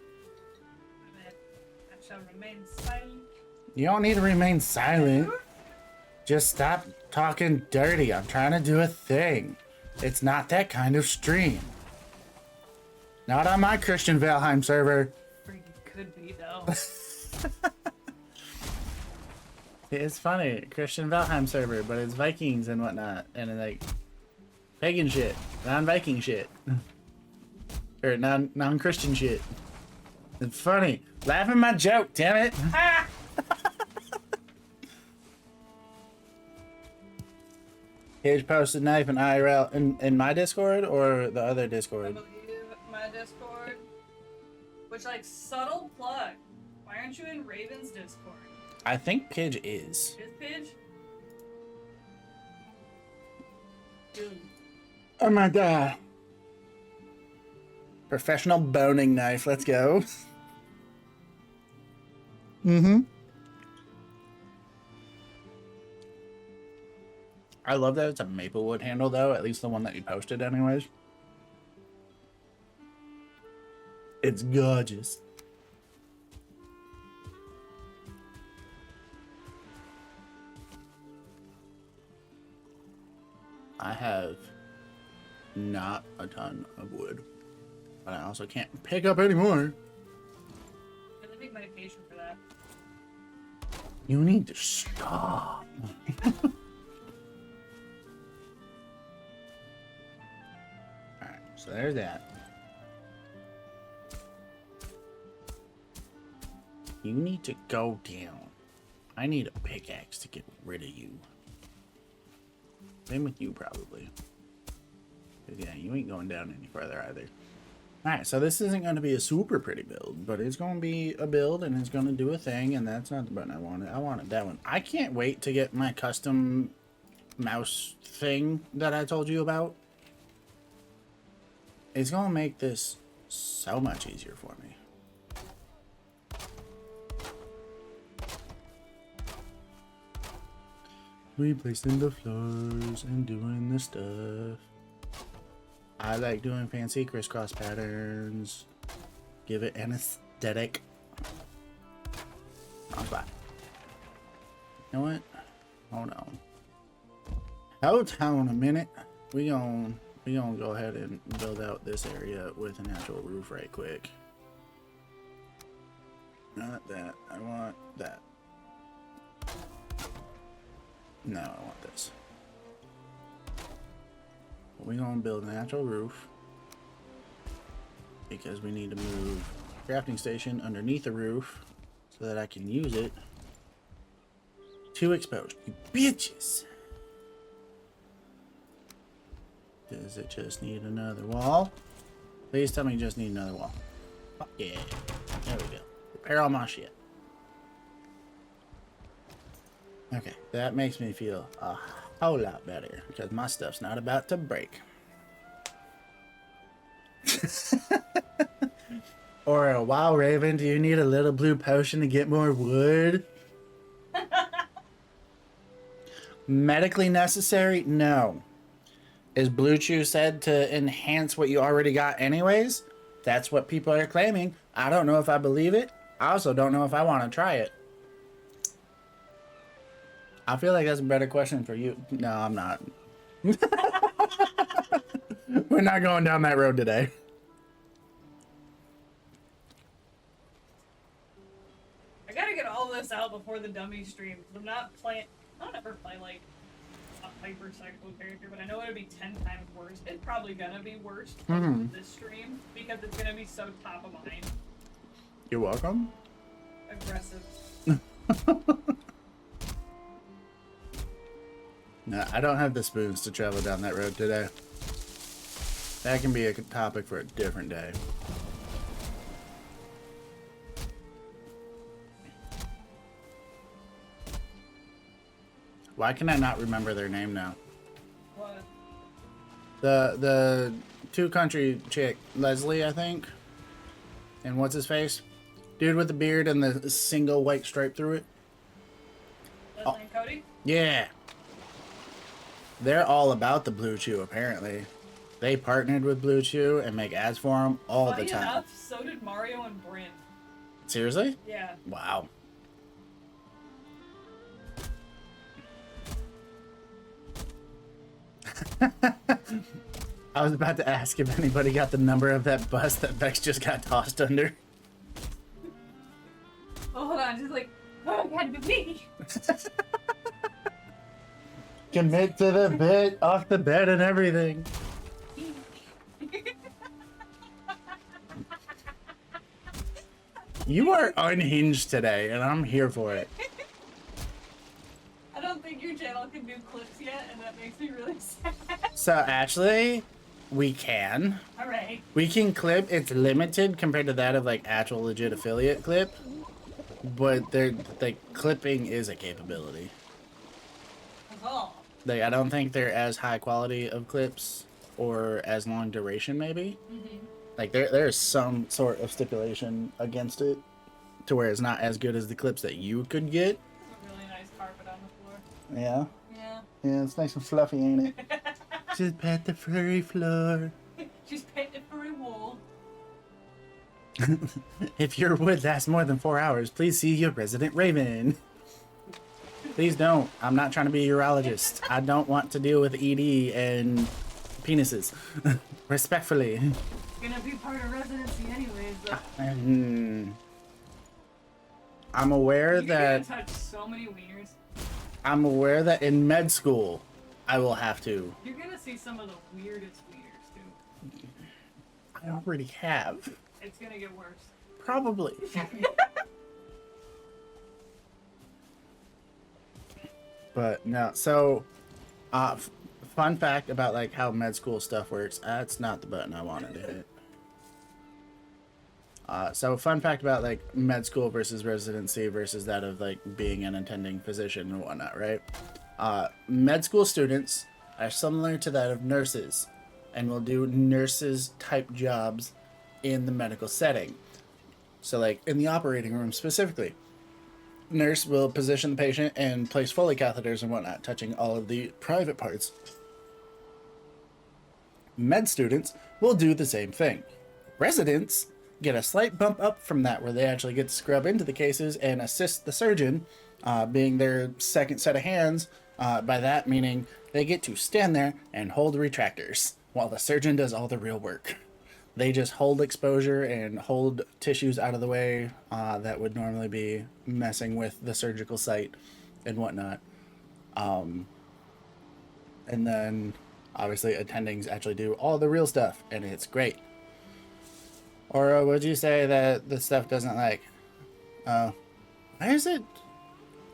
I shall remain silent. You don't need to remain silent. Just stop talking dirty. I'm trying to do a thing. It's not that kind of stream. Not on my Christian Valheim server. Freaking could be though. It's funny, Christian Valheim server, but it's Vikings and whatnot, and like pagan shit, non-Viking shit, or non-Christian shit. It's funny. Laugh at my joke, damn it. Cage posted knife and IRL in my Discord or the other I Discord. believe my Discord. Which, like, subtle plug. Why aren't you in Raven's Discord? I think Pidge is. Is Pidge? Dude. Oh my god. Professional boning knife, let's go. Mm-hmm. I love that it's a maple wood handle though, at least the one that you posted anyways. It's gorgeous. I have not a ton of wood, but I also can't pick up any more. I take medication for that. You need to stop. Alright, so there's that. You need to go down. I need a pickaxe to get rid of you. Same with you, probably. But yeah, you ain't going down any further either. Alright, so this isn't going to be a super pretty build, but it's going to be a build and it's going to do a thing, and that's not the button I wanted. I wanted that one. I can't wait to get my custom mouse thing that I told you about. It's going to make this so much easier for me. Replacing the floors and doing the stuff. I like doing fancy crisscross patterns. Give it an aesthetic. On spot. You know what? Hold on. Hold on a minute. We gonna go ahead and build out this area with an actual roof right quick. Not that. I want that. No, I want this. We're gonna build an actual roof because we need to move the crafting station underneath the roof so that I can use it to expose you bitches. Does it just need another wall? Please tell me you just need another wall. Fuck yeah. There we go. Repair all my shit. Okay, that makes me feel a whole lot better because my stuff's not about to break. Or wow, Raven, do you need a little blue potion to get more wood? Medically necessary? No. Is Blue Chew said to enhance what you already got anyways? That's what people are claiming. I don't know if I believe it. I also don't know if I want to try it. I feel like that's a better question for you. No, I'm not. We're not going down that road today. I gotta get all this out before the dummy stream. I'm not playing. I don't ever play like a hypercycle character, but I know it'll be 10 times worse. It's probably gonna be worse with this stream because it's gonna be so top of mind. You're welcome. Aggressive. No, I don't have the spoons to travel down that road today. That can be a topic for a different day. Why can I not remember their name now? What? The two country chick, Leslie, I think. And what's his face? Dude with the beard and the single white stripe through it. Leslie and Cody? Yeah. They're all about the Blue Chew, apparently. They partnered with Blue Chew and make ads for them all Funny the time. enough, so did Mario and Bryn. Seriously? Yeah. Wow. I was about to ask if anybody got the number of that bus that Vex just got tossed under. Oh, hold on, just like, oh, it had to be me. Commit to the bit, off the bed and everything. You are unhinged today, and I'm here for it. I don't think your channel can do clips yet, and that makes me really sad. So actually, we can. Alright. We can clip. It's limited compared to that of like actual legit affiliate clip, but they're like clipping is a capability. That's all. Like I don't think they're as high quality of clips or as long duration maybe. Mm-hmm. Like there's some sort of stipulation against it to where it's not as good as the clips that you could get. A really nice carpet on the floor. Yeah. Yeah. Yeah, it's nice and fluffy, ain't it? Just pat the furry floor. Just paint it for a wall. If your wood lasts more than 4 hours, please see your resident raven. Please don't. I'm not trying to be a urologist. I don't want to deal with ED and penises. Respectfully. Gonna be part of residency anyways, though. I'm aware You're that gonna touch so many wieners. I'm aware that in med school I will have to. You're gonna see some of the weirdest wieners too. I already have. It's gonna get worse. Probably. But no, so fun fact about like how med school stuff works. That's not the button I wanted to hit. So fun fact about like med school versus residency versus that of like being an attending physician and whatnot, right? Med school students are similar to that of nurses and will do nurses type jobs in the medical setting. So like in the operating room specifically, nurse will position the patient and place Foley catheters and whatnot, touching all of the private parts. Med students will do the same thing. Residents get a slight bump up from that, where they actually get to scrub into the cases and assist the surgeon, being their second set of hands. By that meaning they get to stand there and hold retractors while the surgeon does all the real work. They just hold exposure and hold tissues out of the way that would normally be messing with the surgical site and whatnot. And then obviously attendings actually do all the real stuff, and it's great. Or would you say that the stuff doesn't like... why is it...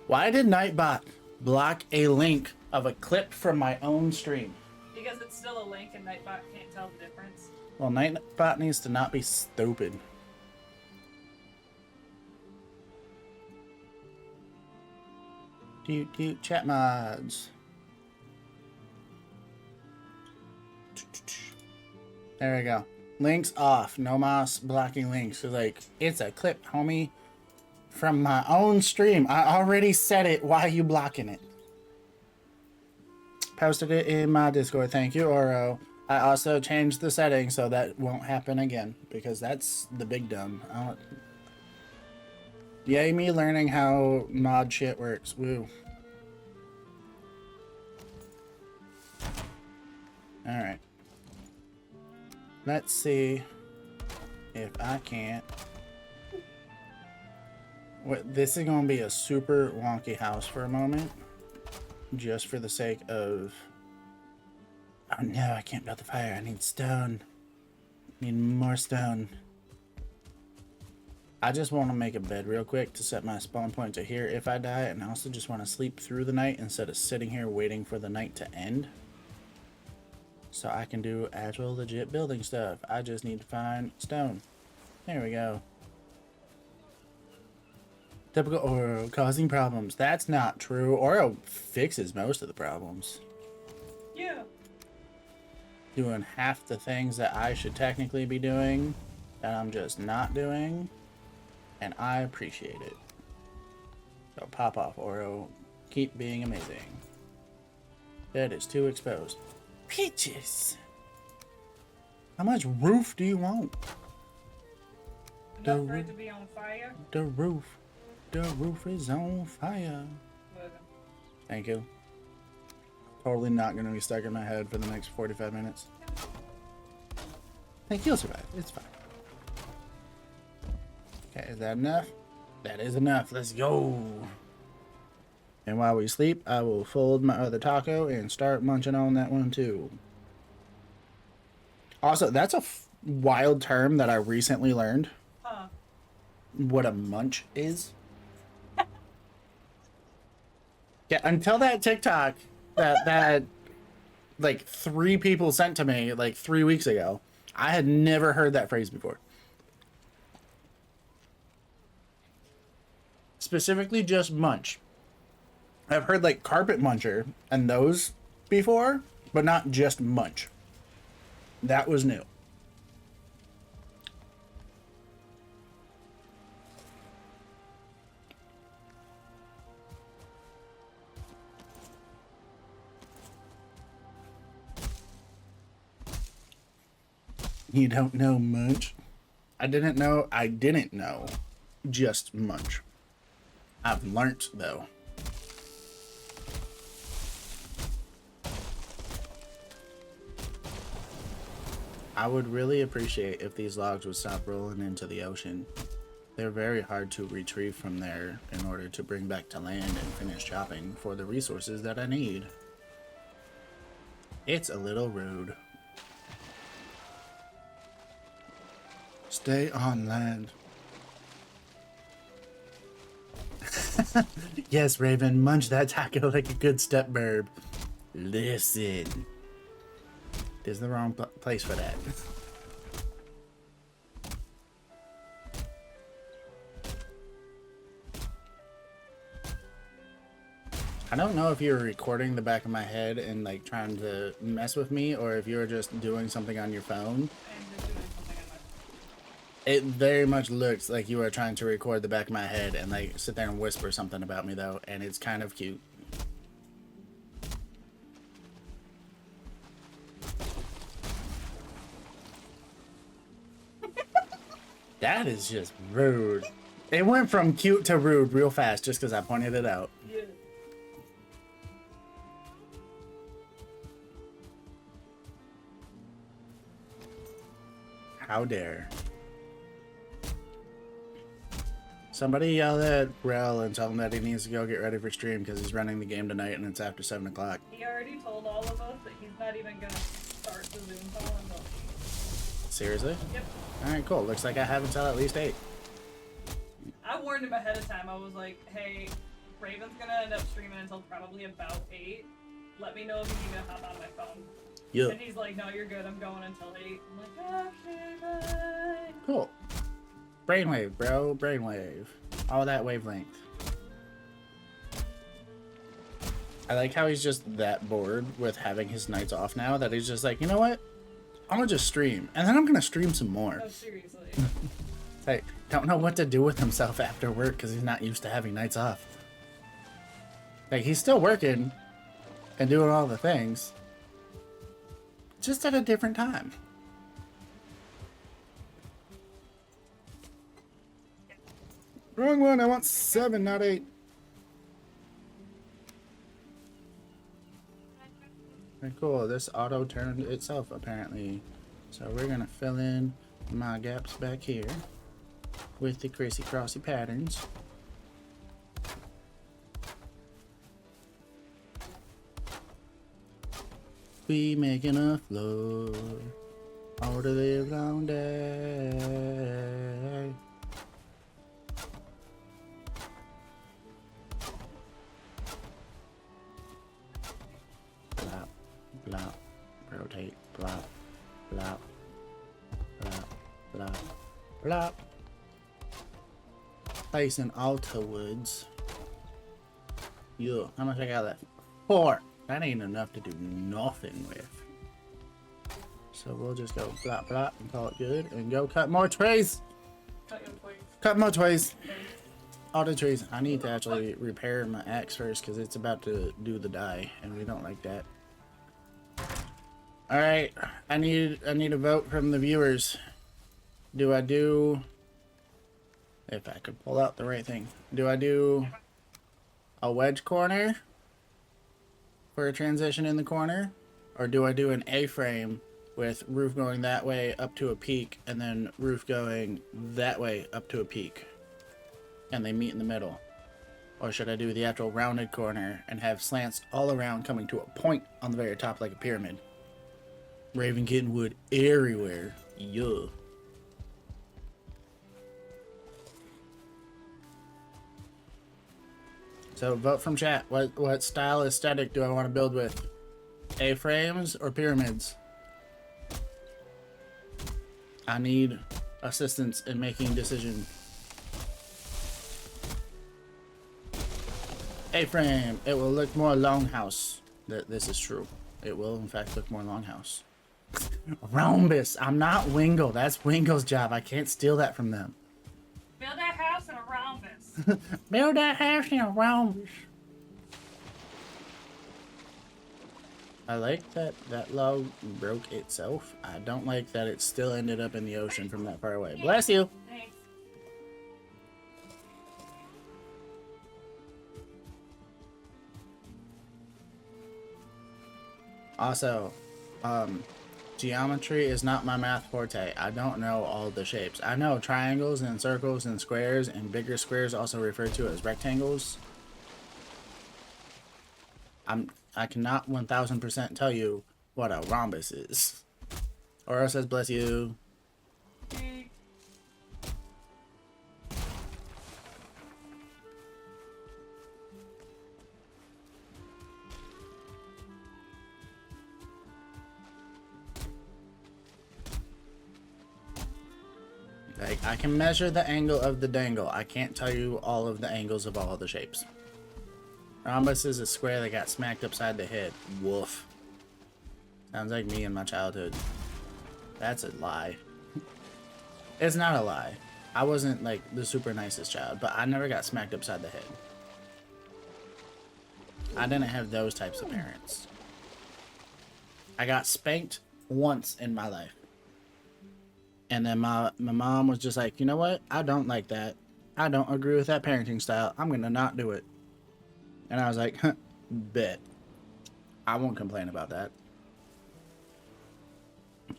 Why did Nightbot block a link of a clip from my own stream? Because it's still a link and Nightbot can't tell the difference. Well, Nightbot needs to not be stupid. Chat mods. There we go. Links off. No moss blocking links. So like, it's a clip, homie, from my own stream. I already said it. Why are you blocking it? Posted it in my Discord. Thank you, Oro. I also changed the settings so that won't happen again, because that's the big dumb. Yay me learning how mod shit works. Woo. Alright. Let's see if I can't. This is going to be a super wonky house for a moment, just for the sake of... Oh no, I can't build the fire. I need stone. I need more stone. I just want to make a bed real quick to set my spawn point to here if I die, and I also just want to sleep through the night instead of sitting here waiting for the night to end. So I can do actual legit building stuff. I just need to find stone. There we go. Typical Oro causing problems. That's not true. Oro fixes most of the problems. Yeah. Doing half the things that I should technically be doing that I'm just not doing. And I appreciate it. So pop off, Oro. Keep being amazing. That is too exposed. Peaches! How much roof do you want? Enough for it to be on fire? The roof is on fire. Look. Thank you. Totally not going to be stuck in my head for the next 45 minutes. I think you'll survive. It's fine. Okay, is that enough? That is enough. Let's go. And while we sleep, I will fold my other taco and start munching on that one too. Also, that's a wild term that I recently learned. What a munch is. Yeah, until that TikTok that like 3 people sent to me like 3 weeks ago, I had never heard that phrase before. Specifically just munch. I've heard like carpet muncher and those before, but not just munch. That was new. You don't know munch? I didn't know just munch. I've learnt though. I would really appreciate if these logs would stop rolling into the ocean. They're very hard to retrieve from there in order to bring back to land and finish chopping for the resources that I need. It's a little rude. Stay on land. Yes, Raven, munch that taco like a good step burb. Listen. This is the wrong place for that. I don't know if you were recording the back of my head and like trying to mess with me, or if you were just doing something on your phone. It very much looks like you are trying to record the back of my head and like sit there and whisper something about me though, and it's kind of cute. That is just rude. It went from cute to rude real fast just because I pointed it out. Yeah. How dare. Somebody yell at Rel and tell him that he needs to go get ready for stream because he's running the game tonight and it's after 7 o'clock. He already told all of us that he's not even gonna start the Zoom call until 8. Seriously? Yep. Alright, cool. Looks like I have until at least 8. I warned him ahead of time. I was like, hey, Raven's gonna end up streaming until probably about 8. Let me know if you need me to hop on my phone. Yeah. And he's like, no, you're good. I'm going until 8. I'm like, okay, bye. Cool. Brainwave, bro. Brainwave. All that wavelength. I like how he's just that bored with having his nights off now that he's just like, you know what? I'm gonna just stream. And then I'm gonna stream some more. No, seriously. Hey, don't know what to do with himself after work because he's not used to having nights off. Like, he's still working and doing all the things. Just at a different time. Wrong one, I want 7, not 8. Okay, cool, this auto turned itself apparently. So we're gonna fill in my gaps back here with the crazy crossy patterns. We making a floor all the live long day. Blop, blop, rotate, blop, blop, blop, blop, blop. Placing altar woods. Yeah, how much I got left? 4. That ain't enough to do nothing with. So we'll just go blop blop and call it good and go cut more trees. Cut your twigs. Cut more trees. All the trees. I need to actually repair my axe first because it's about to do the die and we don't like that. Alright, I need a vote from the viewers. Do I do, if I could pull out the right thing, do I do a wedge corner for a transition in the corner? Or do I do an A-frame with roof going that way up to a peak and then roof going that way up to a peak and they meet in the middle? Or should I do the actual rounded corner and have slants all around coming to a point on the very top like a pyramid? Raven getting wood everywhere. Yeah. So vote from chat. What style aesthetic do I want to build with? A-frames or pyramids? I need assistance in making decision. A-frame. It will look more longhouse. This is true. It will in fact look more longhouse. Rhombus. I'm not Wingle. That's Wingle's job. I can't steal that from them. Build that house in a rhombus. Build that house in a rhombus. I like that that log broke itself. I don't like that it still ended up in the ocean from that far away. Bless you. Thanks. Also, geometry is not my math forte. I don't know all the shapes. I know triangles and circles and squares, and bigger squares also referred to as rectangles. I cannot 1000% tell you what a rhombus is. Oro says bless you. Like, I can measure the angle of the dangle. I can't tell you all of the angles of all of the shapes. Rhombus is a square that got smacked upside the head. Woof. Sounds like me in my childhood. That's a lie. It's not a lie. I wasn't like the super nicest child, but I never got smacked upside the head. I didn't have those types of parents. I got spanked once in my life. And then my mom was just like, you know what? I don't like that. I don't agree with that parenting style. I'm going to not do it. And I was like, huh, bet. I won't complain about that.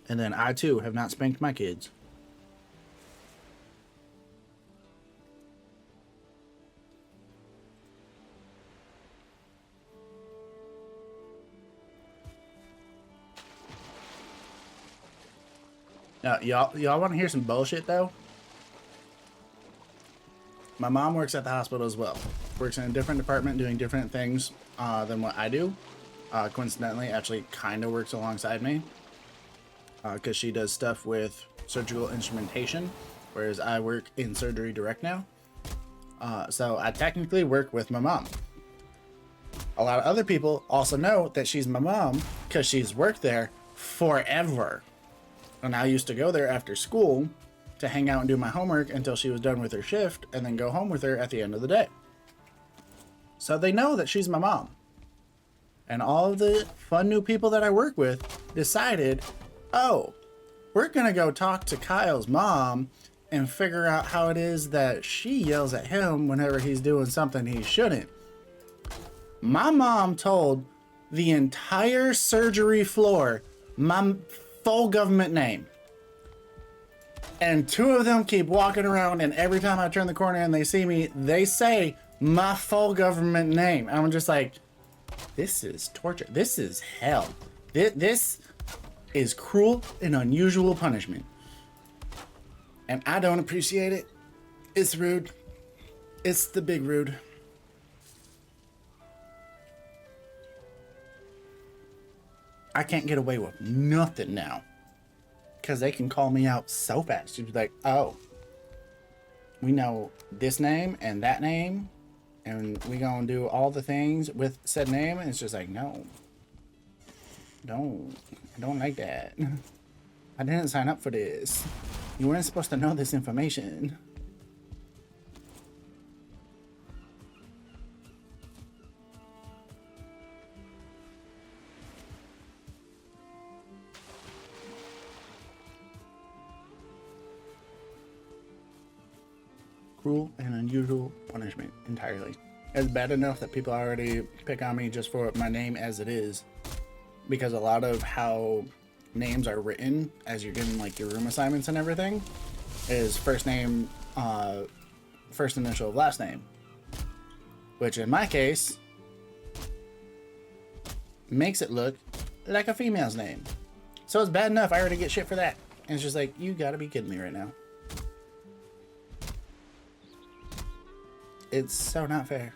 And then I too have not spanked my kids. Now, y'all want to hear some bullshit though? My mom works at the hospital as well. Works in a different department doing different things than what I do. Coincidentally, actually kind of works alongside me. Because she does stuff with surgical instrumentation, whereas I work in surgery direct now. So I technically work with my mom. A lot of other people also know that she's my mom because she's worked there forever. And I used to go there after school to hang out and do my homework until she was done with her shift and then go home with her at the end of the day. So they know that she's my mom. And all of the fun new people that I work with decided, oh, we're going to go talk to Kyle's mom and figure out how it is that she yells at him whenever he's doing something he shouldn't. My mom told the entire surgery floor my full government name. And two of them keep walking around, and every time I turn the corner and they see me, they say my full government name. I'm just like, this is torture. This is hell. This is cruel and unusual punishment. And I don't appreciate it. It's rude. It's the big rude. I can't get away with nothing now. Because they can call me out so fast. You'd be like, oh, we know this name and that name. And we gonna do all the things with said name. And it's just like, no. I don't like that. I didn't sign up for this. You weren't supposed to know this information. Cruel and unusual punishment entirely. It's bad enough that people already pick on me just for my name as it is, because a lot of how names are written as you're getting like your room assignments and everything is first name, first initial of last name, which in my case makes it look like a female's name. So it's bad enough I already get shit for that. And it's just like, you gotta be kidding me right now. It's so not fair.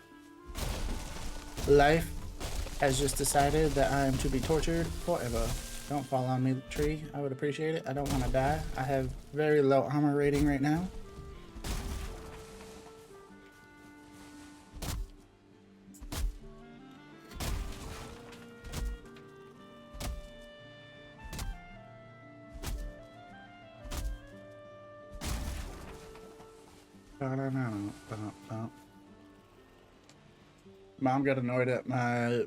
Life has just decided that I am to be tortured forever. Don't fall on me, tree. I would appreciate it. I don't want to die. I have very low armor rating right now. Mom got annoyed at my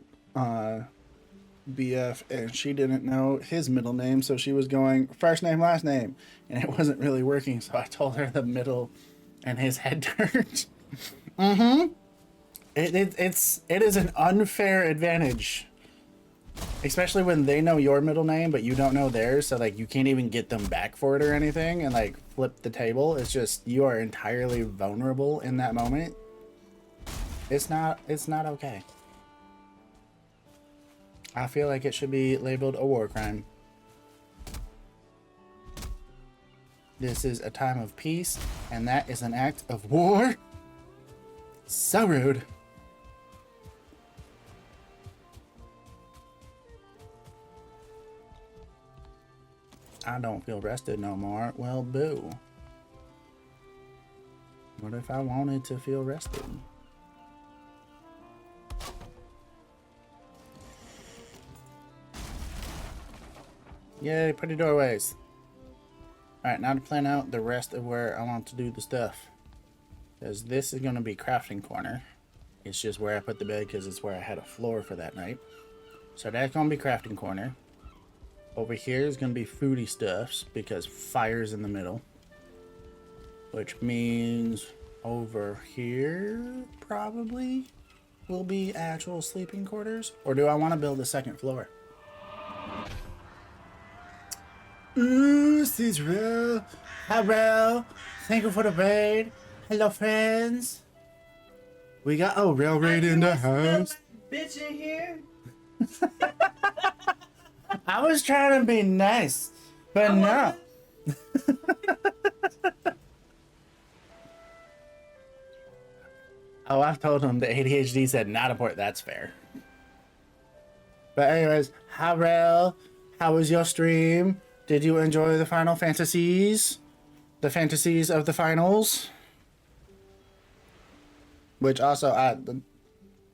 BF, and she didn't know his middle name, so she was going first name, last name, and it wasn't really working, so I told her the middle, and his head turned. It is an unfair advantage, especially when they know your middle name, but you don't know theirs, so like you can't even get them back for it or anything, and like flip the table. It's just, you are entirely vulnerable in that moment. It's not okay. I feel like it should be labeled a war crime. This is a time of peace, and that is an act of war. So rude. I don't feel rested no more. Well, boo. What if I wanted to feel rested? Yay, pretty doorways. Alright, now to plan out the rest of where I want to do the stuff. Because this is going to be crafting corner. It's just where I put the bed because it's where I had a floor for that night. So that's going to be crafting corner. Over here is going to be foodie stuffs because fire's in the middle. Which means over here probably will be actual sleeping quarters. Or do I want to build a second floor? Ooh, Cicero. Hello. Thank you for the raid. Hello, friends. We got a real raid in the house. Bitch in here. I was trying to be nice, but no. Oh, I've told him the ADHD said not important. That's fair. But anyways, Harrell, how was your stream? Did you enjoy the Final Fantasies? The fantasies of the finals? Which also,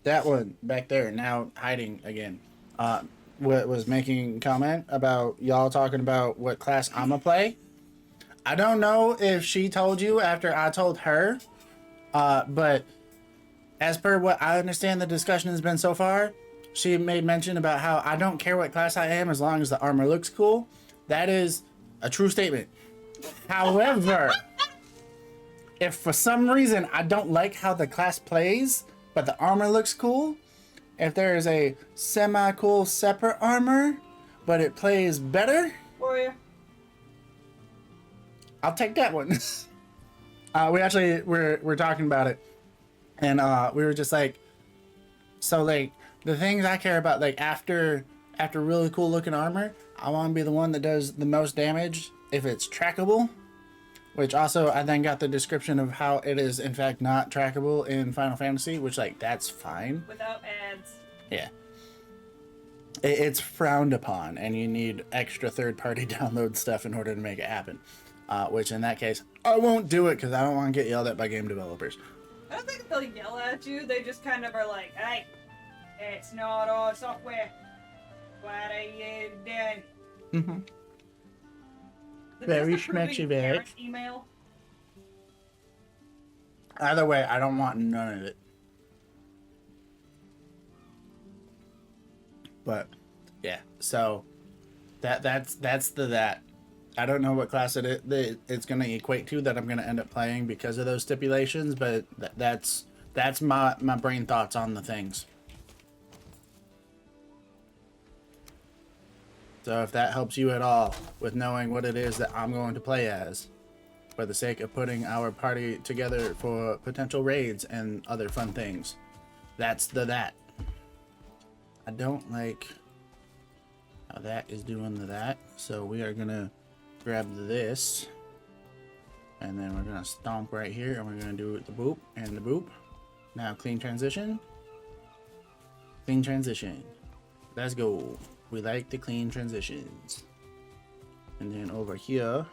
that one back there, now hiding again, was making comment about y'all talking about what class I'ma play. I don't know if she told you after I told her, but as per what I understand the discussion has been so far, she made mention about how I don't care what class I am as long as the armor looks cool. That is a true statement. However, if for some reason I don't like how the class plays, but the armor looks cool, if there is a semi-cool separate armor, but it plays better, Warrior. I'll take that one. We're talking about it, and we were just like, so like the things I care about, like after really cool looking armor, I want to be the one that does the most damage if it's trackable. Which also, I then got the description of how it is in fact not trackable in Final Fantasy, which like, that's fine. Without ads. Yeah. It's frowned upon, and you need extra third-party download stuff in order to make it happen. Which in that case, I won't do it because I don't want to get yelled at by game developers. I don't think they'll yell at you. They just kind of are like, hey, it's not our software. What are you doing? Mm-hmm. Very schmetchy, very. Email. Either way, I don't want none of it. But yeah, so that's that. I don't know what class it's going to equate to that I'm going to end up playing because of those stipulations, but that's That's my brain thoughts on the things. So if that helps you at all with knowing what it is that I'm going to play as, for the sake of putting our party together for potential raids and other fun things, that's that. I don't like how that is doing that, so we are gonna grab this, and then we're gonna stomp right here, and we're gonna do the boop and the boop. Now clean transition. Clean transition. Let's go. We like the clean transitions. And then over here,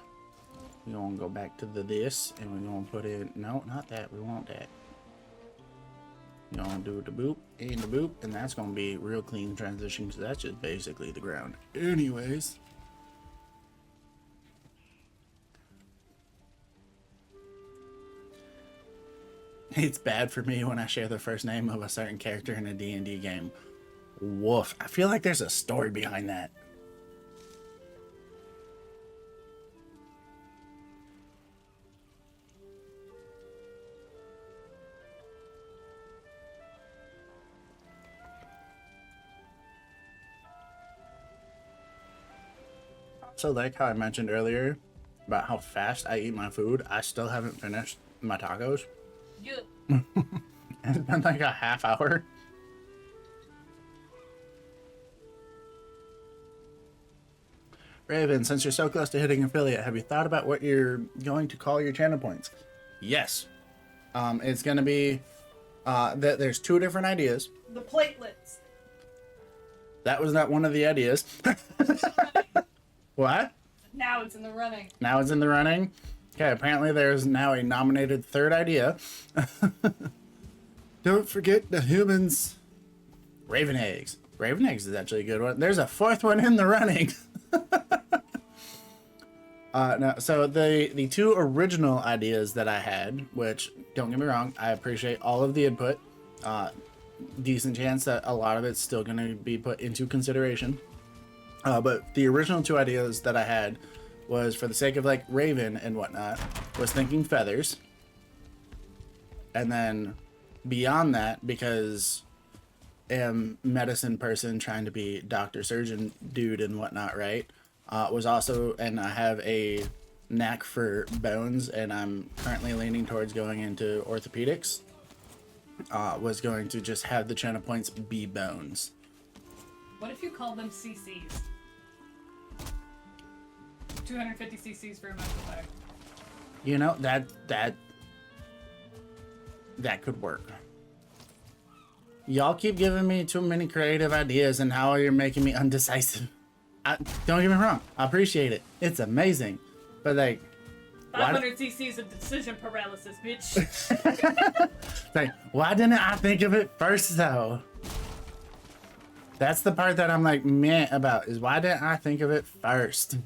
we're gonna go back to this, and we're gonna put in, no, not that, we want that. We're gonna do the boop and the boop, and that's gonna be real clean transition, because that's just basically the ground. Anyways. It's bad for me when I share the first name of a certain character in a D&D game. Woof. I feel like there's a story behind that. So like how I mentioned earlier about how fast I eat my food, I still haven't finished my tacos. Yeah. It's been like a half hour. Raven, since you're so close to hitting affiliate, have you thought about what you're going to call your channel points? Yes. It's going to be, there's two different ideas. The platelets. That was not one of the ideas. What? Now it's in the running. Now it's in the running? Okay, apparently there's now a nominated third idea. Don't forget the humans. Raven eggs. Raven eggs is actually a good one. There's a fourth one in the running. No, so the two original ideas that I had, which, don't get me wrong, I appreciate all of the input. Decent chance that a lot of it's still going to be put into consideration. But the original two ideas that I had was, for the sake of like Raven and whatnot, was thinking feathers. And then beyond that, because am medicine person trying to be doctor surgeon dude and whatnot, right? Was also, and I have a knack for bones, and I'm currently leaning towards going into orthopedics. Was going to just have the channel points be bones. What if you call them CCs? 250 CCs for a mental attack. You know, that could work. Y'all keep giving me too many creative ideas, and how you're making me undecisive. Don't get me wrong, I appreciate it. It's amazing. But like, 500 cc's of decision paralysis, bitch. like, why didn't I think of it first though? That's the part that I'm like meh about, is why didn't I think of it first?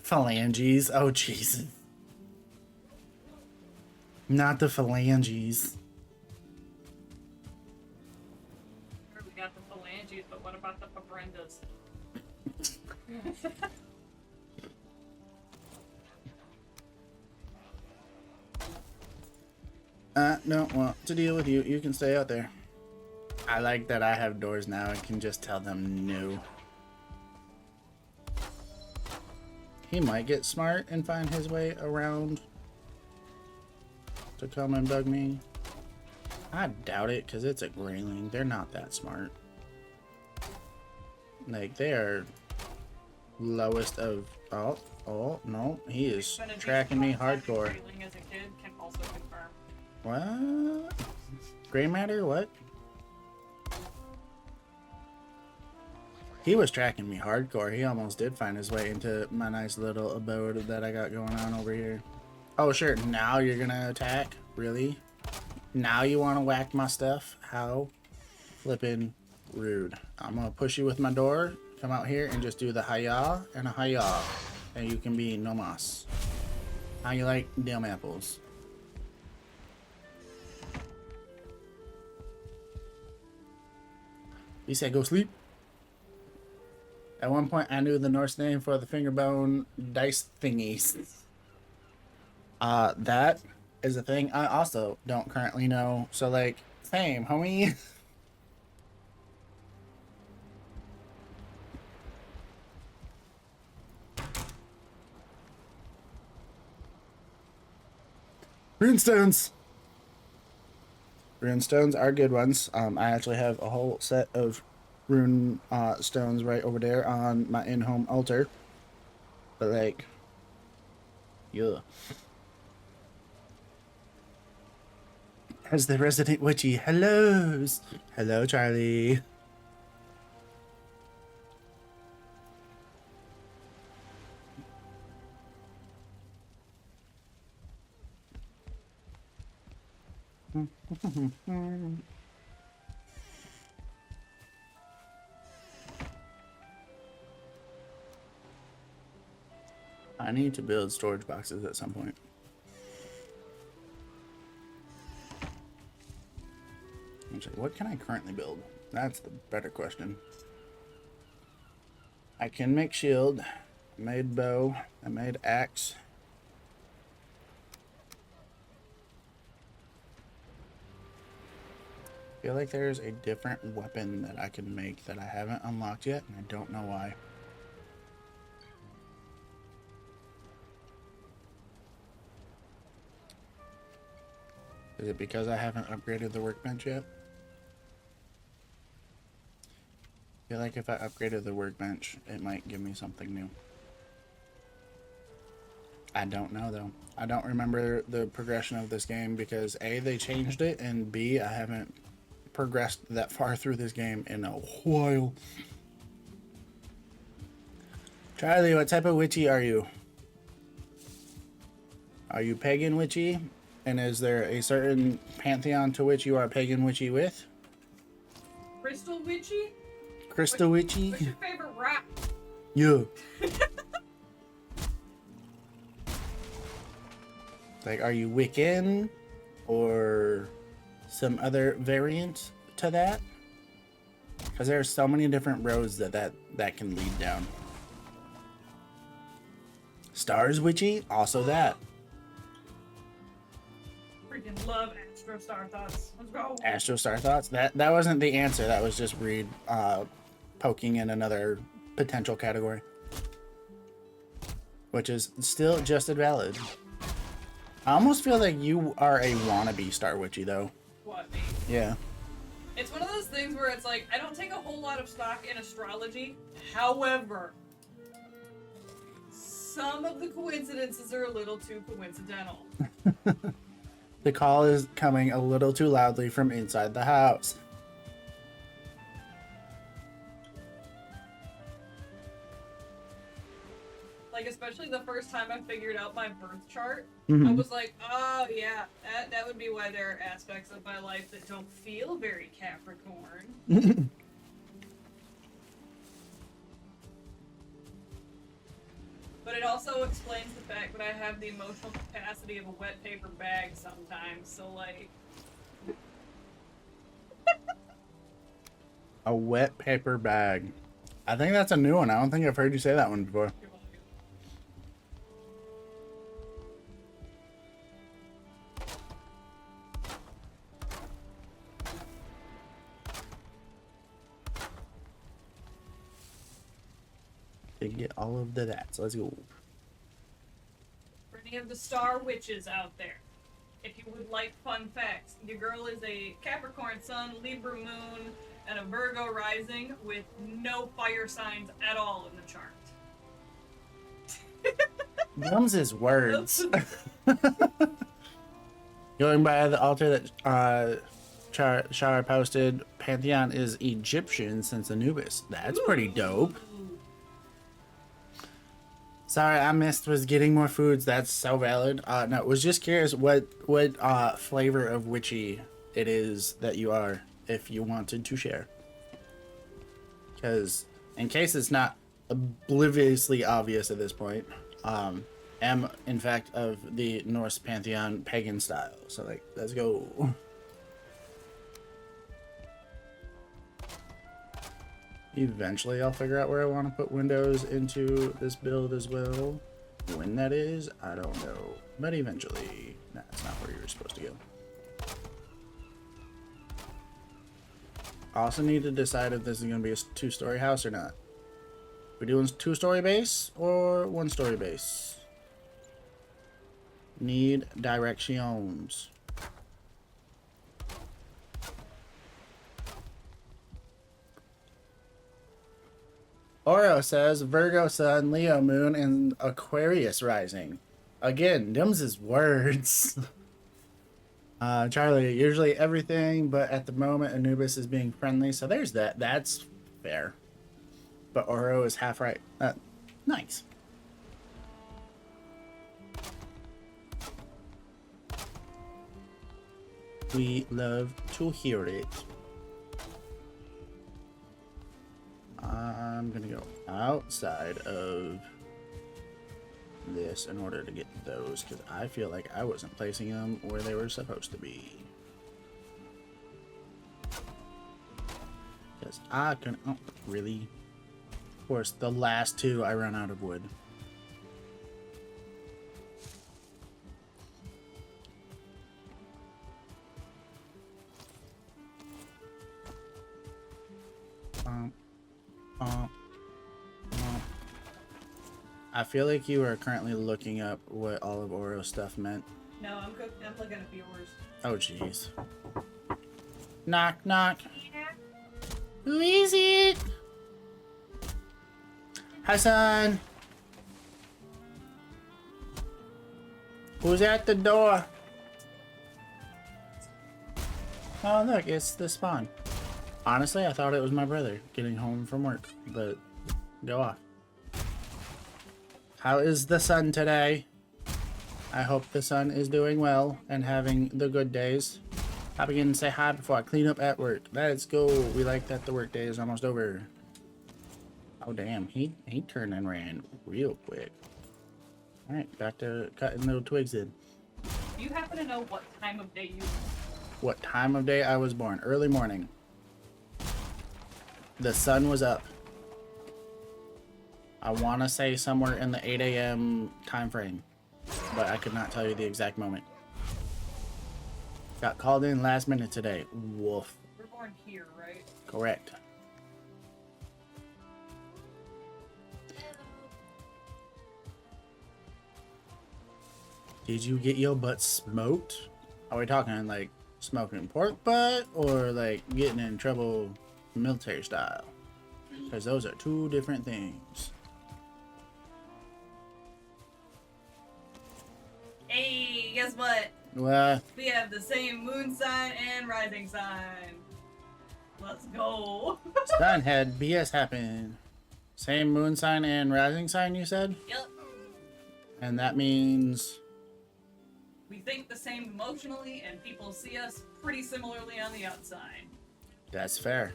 Phalanges, oh Jesus. Not the phalanges. Sure, we got the phalanges, but what about the pabrendas? Don't want to deal with you. You can stay out there. I like that I have doors now. I can just tell them no. He might get smart and find his way around to come and bug me. I doubt it, because it's a grayling. They're not that smart. Like, they are lowest of... Oh, no. He is tracking me hardcore. As a kid can also confirm. What? Gray matter? What? He was tracking me hardcore. He almost did find his way into my nice little abode that I got going on over here. Oh, sure. Now you're gonna attack? Really? Now you want to whack my stuff? How flippin' rude. I'm gonna push you with my door. Come out here and just do the hi-ya and a hi-ya. And you can be no mas. How you like damn apples? He said go sleep. At one point, I knew the Norse name for the fingerbone dice thingies. That is a thing I also don't currently know. So like, same, homie. Runestones. Runestones are good ones. I actually have a whole set of rune stones right over there on my in-home altar. But like, yeah. As the resident witchy, hellos. Hello, Charlie. I need to build storage boxes at some point. What can I currently build? That's the better question. I can make shield. I made bow. I made axe. I feel like there's a different weapon that I can make that I haven't unlocked yet, and I don't know why. Is it because I haven't upgraded the workbench yet? I feel like if I upgraded the workbench, it might give me something new. I don't know though. I don't remember the progression of this game because A, they changed it, and B, I haven't progressed that far through this game in a while. Charlie, what type of witchy are you? Are you pagan witchy? And is there a certain pantheon to which you are pagan witchy with? Crystal witchy? Crystal witchy? What's your favorite rap? Yeah. Like, are you Wiccan or some other variant to that? Because there are so many different roads that can lead down. Stars witchy, also that. Freaking love Astro Star Thoughts. Let's go. Astro Star Thoughts. That wasn't the answer. That was just Reed poking in another potential category, which is still just as valid. I almost feel like you are a wannabe Star Witchy, though. What, me? Yeah. It's one of those things where it's like, I don't take a whole lot of stock in astrology. However, some of the coincidences are a little too coincidental. The call is coming a little too loudly from inside the house. Like, especially the first time I figured out my birth chart, Mm-hmm. I was like, oh yeah, that would be why there are aspects of my life that don't feel very Capricorn. But it also explains the fact that I have the emotional capacity of a wet paper bag sometimes, so like... A wet paper bag. I think that's a new one. I don't think I've heard you say that one before. They get all of the that. So let's go. For any of the star witches out there, if you would like fun facts, your girl is a Capricorn sun, Libra moon, and a Virgo rising with no fire signs at all in the chart. Thumbs is words. Going by the altar that Shara posted, Pantheon is Egyptian since Anubis. That's pretty dope. Sorry, I missed was getting more foods. That's so valid. No, was just curious what flavor of witchy it is that you are, if you wanted to share. Because in case it's not obliviously obvious at this point, am in fact of the Norse pantheon pagan style. So like, let's go. Eventually I'll figure out where I want to put windows into this build as well. When that is, I don't know. But eventually, that's not where you're supposed to go. Also need to decide if this is going to be a 2-story house or not. We doing 2-story base or 1-story base? Need directions. Oro says Virgo Sun, Leo Moon, and Aquarius Rising. Again, them's his words. Charlie, usually everything, but at the moment Anubis is being friendly, so there's that. That's fair. But Oro is half right. Nice. We love to hear it. I'm gonna go outside of this in order to get those, because I feel like I wasn't placing them where they were supposed to be. Because I can, oh, really? Of course, the last 2 I run out of wood. I feel like you are currently looking up what all of Oro's stuff meant. No, I'm looking at yours. Oh, jeez. Knock, knock. Who is it? Hi, son. Who's at the door? Oh, look, it's the spawn. Honestly, I thought it was my brother getting home from work, but go off. How is the sun today? I hope the sun is doing well and having the good days. Hop again and say hi before I clean up at work. Let's go. We like that the work day is almost over. Oh damn, he turned and ran real quick. Alright, back to cutting little twigs in. Do you happen to know what time of day you What time of day I was born? Early morning. The sun was up. I want to say somewhere in the 8 a.m. time frame, but I could not tell you the exact moment. Got called in last minute today. Woof. were born here, right? Correct. Did you get your butt smoked? Are we talking like smoking pork butt or like getting in trouble military style? Because those are 2 different things. Hey, guess what? Well, We have the same moon sign and rising sign. Let's go. Sun had BS happen. Same moon sign and rising sign, you said? Yep. And that means... We think the same emotionally, and people see us pretty similarly on the outside. That's fair.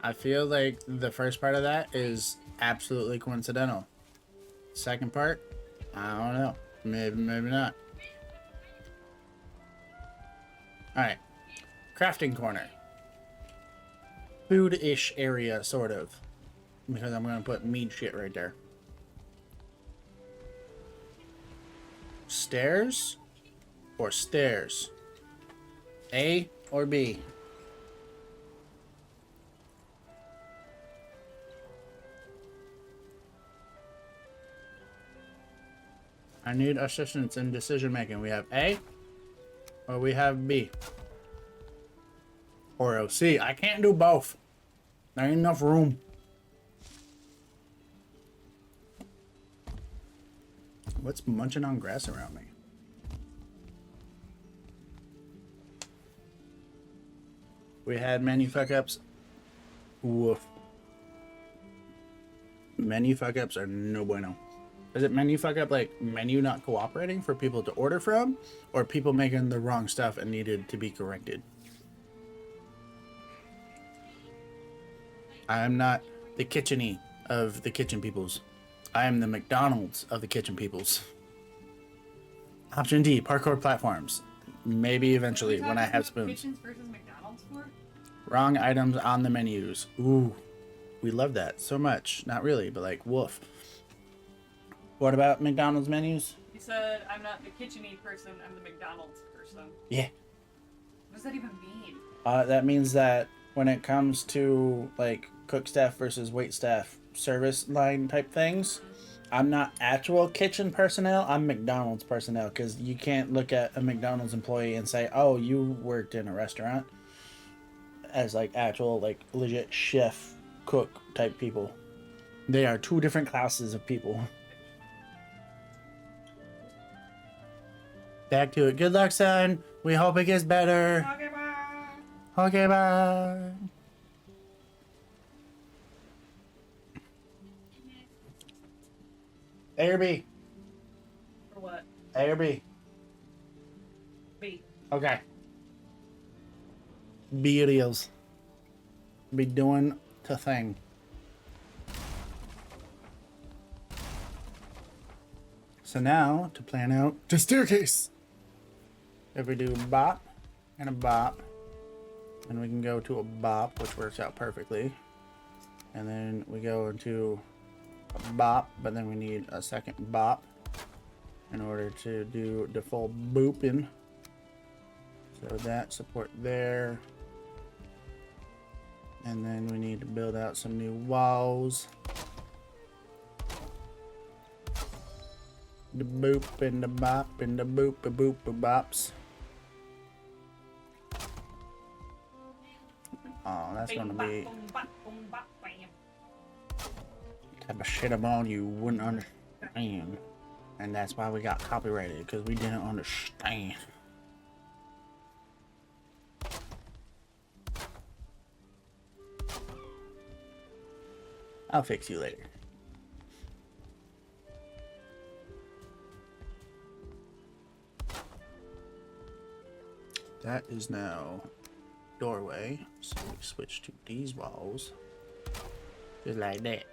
I feel like the first part of that is absolutely coincidental. Second part, I don't know. Maybe, maybe not. Alright. Crafting corner. Food-ish area, sort of. Because I'm going to put meat shit right there. Stairs or stairs? A or B? I need assistance in decision making. We have A or we have B. Or C. I can't do both. There ain't enough room. What's munching on grass around me? We had menu fuck ups. Woof. Menu fuck ups are no bueno. Is it menu fuck up like menu not cooperating for people to order from, or people making the wrong stuff and needed to be corrected? I am not the kitchen-y of the kitchen peoples. I am the McDonald's of the kitchen peoples. Option D, parkour platforms. Maybe eventually when I have spoons. Kitchens versus McDonald's for? Wrong items on the menus. Ooh, we love that so much. Not really, but like woof. What about McDonald's menus? He said, I'm not the kitchen-y person, I'm the McDonald's person. Yeah. What does that even mean? That means that when it comes to like cook staff versus wait staff service line type things, I'm not actual kitchen personnel. I'm McDonald's personnel, because you can't look at a McDonald's employee and say, "Oh, you worked in a restaurant," as like actual like legit chef cook type people. They are two different classes of people. Back to it. Good luck, son. We hope it gets better. Okay, bye. Okay, bye. A or B? For what? A or B? B. Okay. B it is. Be doing the thing. So now, to plan out the staircase. If we do bop and a bop, and we can go to a bop, which works out perfectly. And then we go into a bop, but then we need a second bop in order to do the full booping. So that support there. And then we need to build out some new walls. The boop and the bop and the boop a boop a bops. Oh, that's gonna be type of shit about you wouldn't understand. And that's why we got copyrighted, because we didn't understand. I'll fix you later. That is now doorway. So we switch to these walls. Just like that.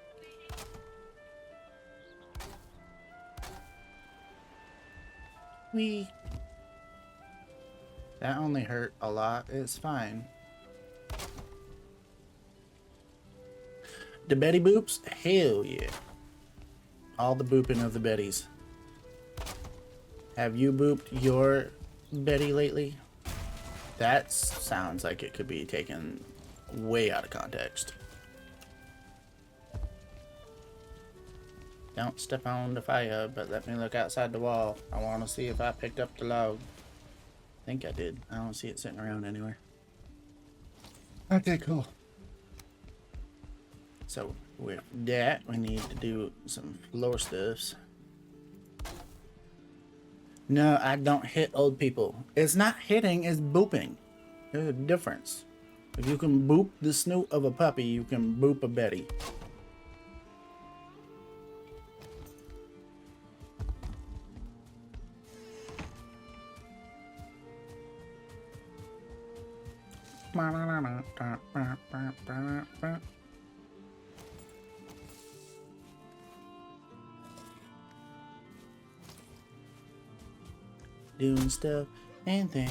Wee. That only hurt a lot. It's fine. The Betty boops? Hell yeah. All the booping of the Bettys. Have you booped your Betty lately? That sounds like it could be taken way out of context. Don't step on the fire, but let me look outside the wall. I want to see if I picked up the log. I think I did. I don't see it sitting around anywhere. Okay, cool. So with that, we need to do some floor stuffs. No, I don't hit old people. It's not hitting, it's booping. There's a difference. If you can boop the snoot of a puppy, you can boop a Betty. Doing stuff and things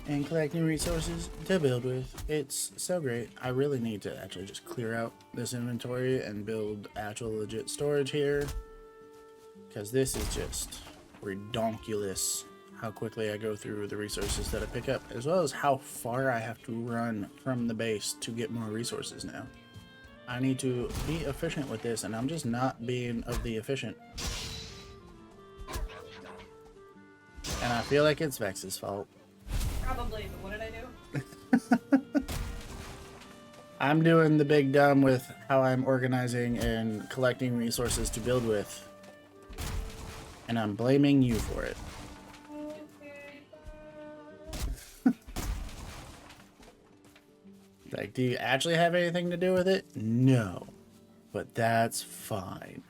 and collecting resources to build with. It's so great. I really need to actually just clear out this inventory and build actual legit storage here, because this is just redonkulous how quickly I go through the resources that I pick up, as well as how far I have to run from the base to get more resources now. I need to be efficient with this, and I'm just not being of the efficient. And I feel like it's Vex's fault. Probably, but what did I do? I'm doing the big dumb with how I'm organizing and collecting resources to build with. And I'm blaming you for it. Like, do you actually have anything to do with it? No. But that's fine.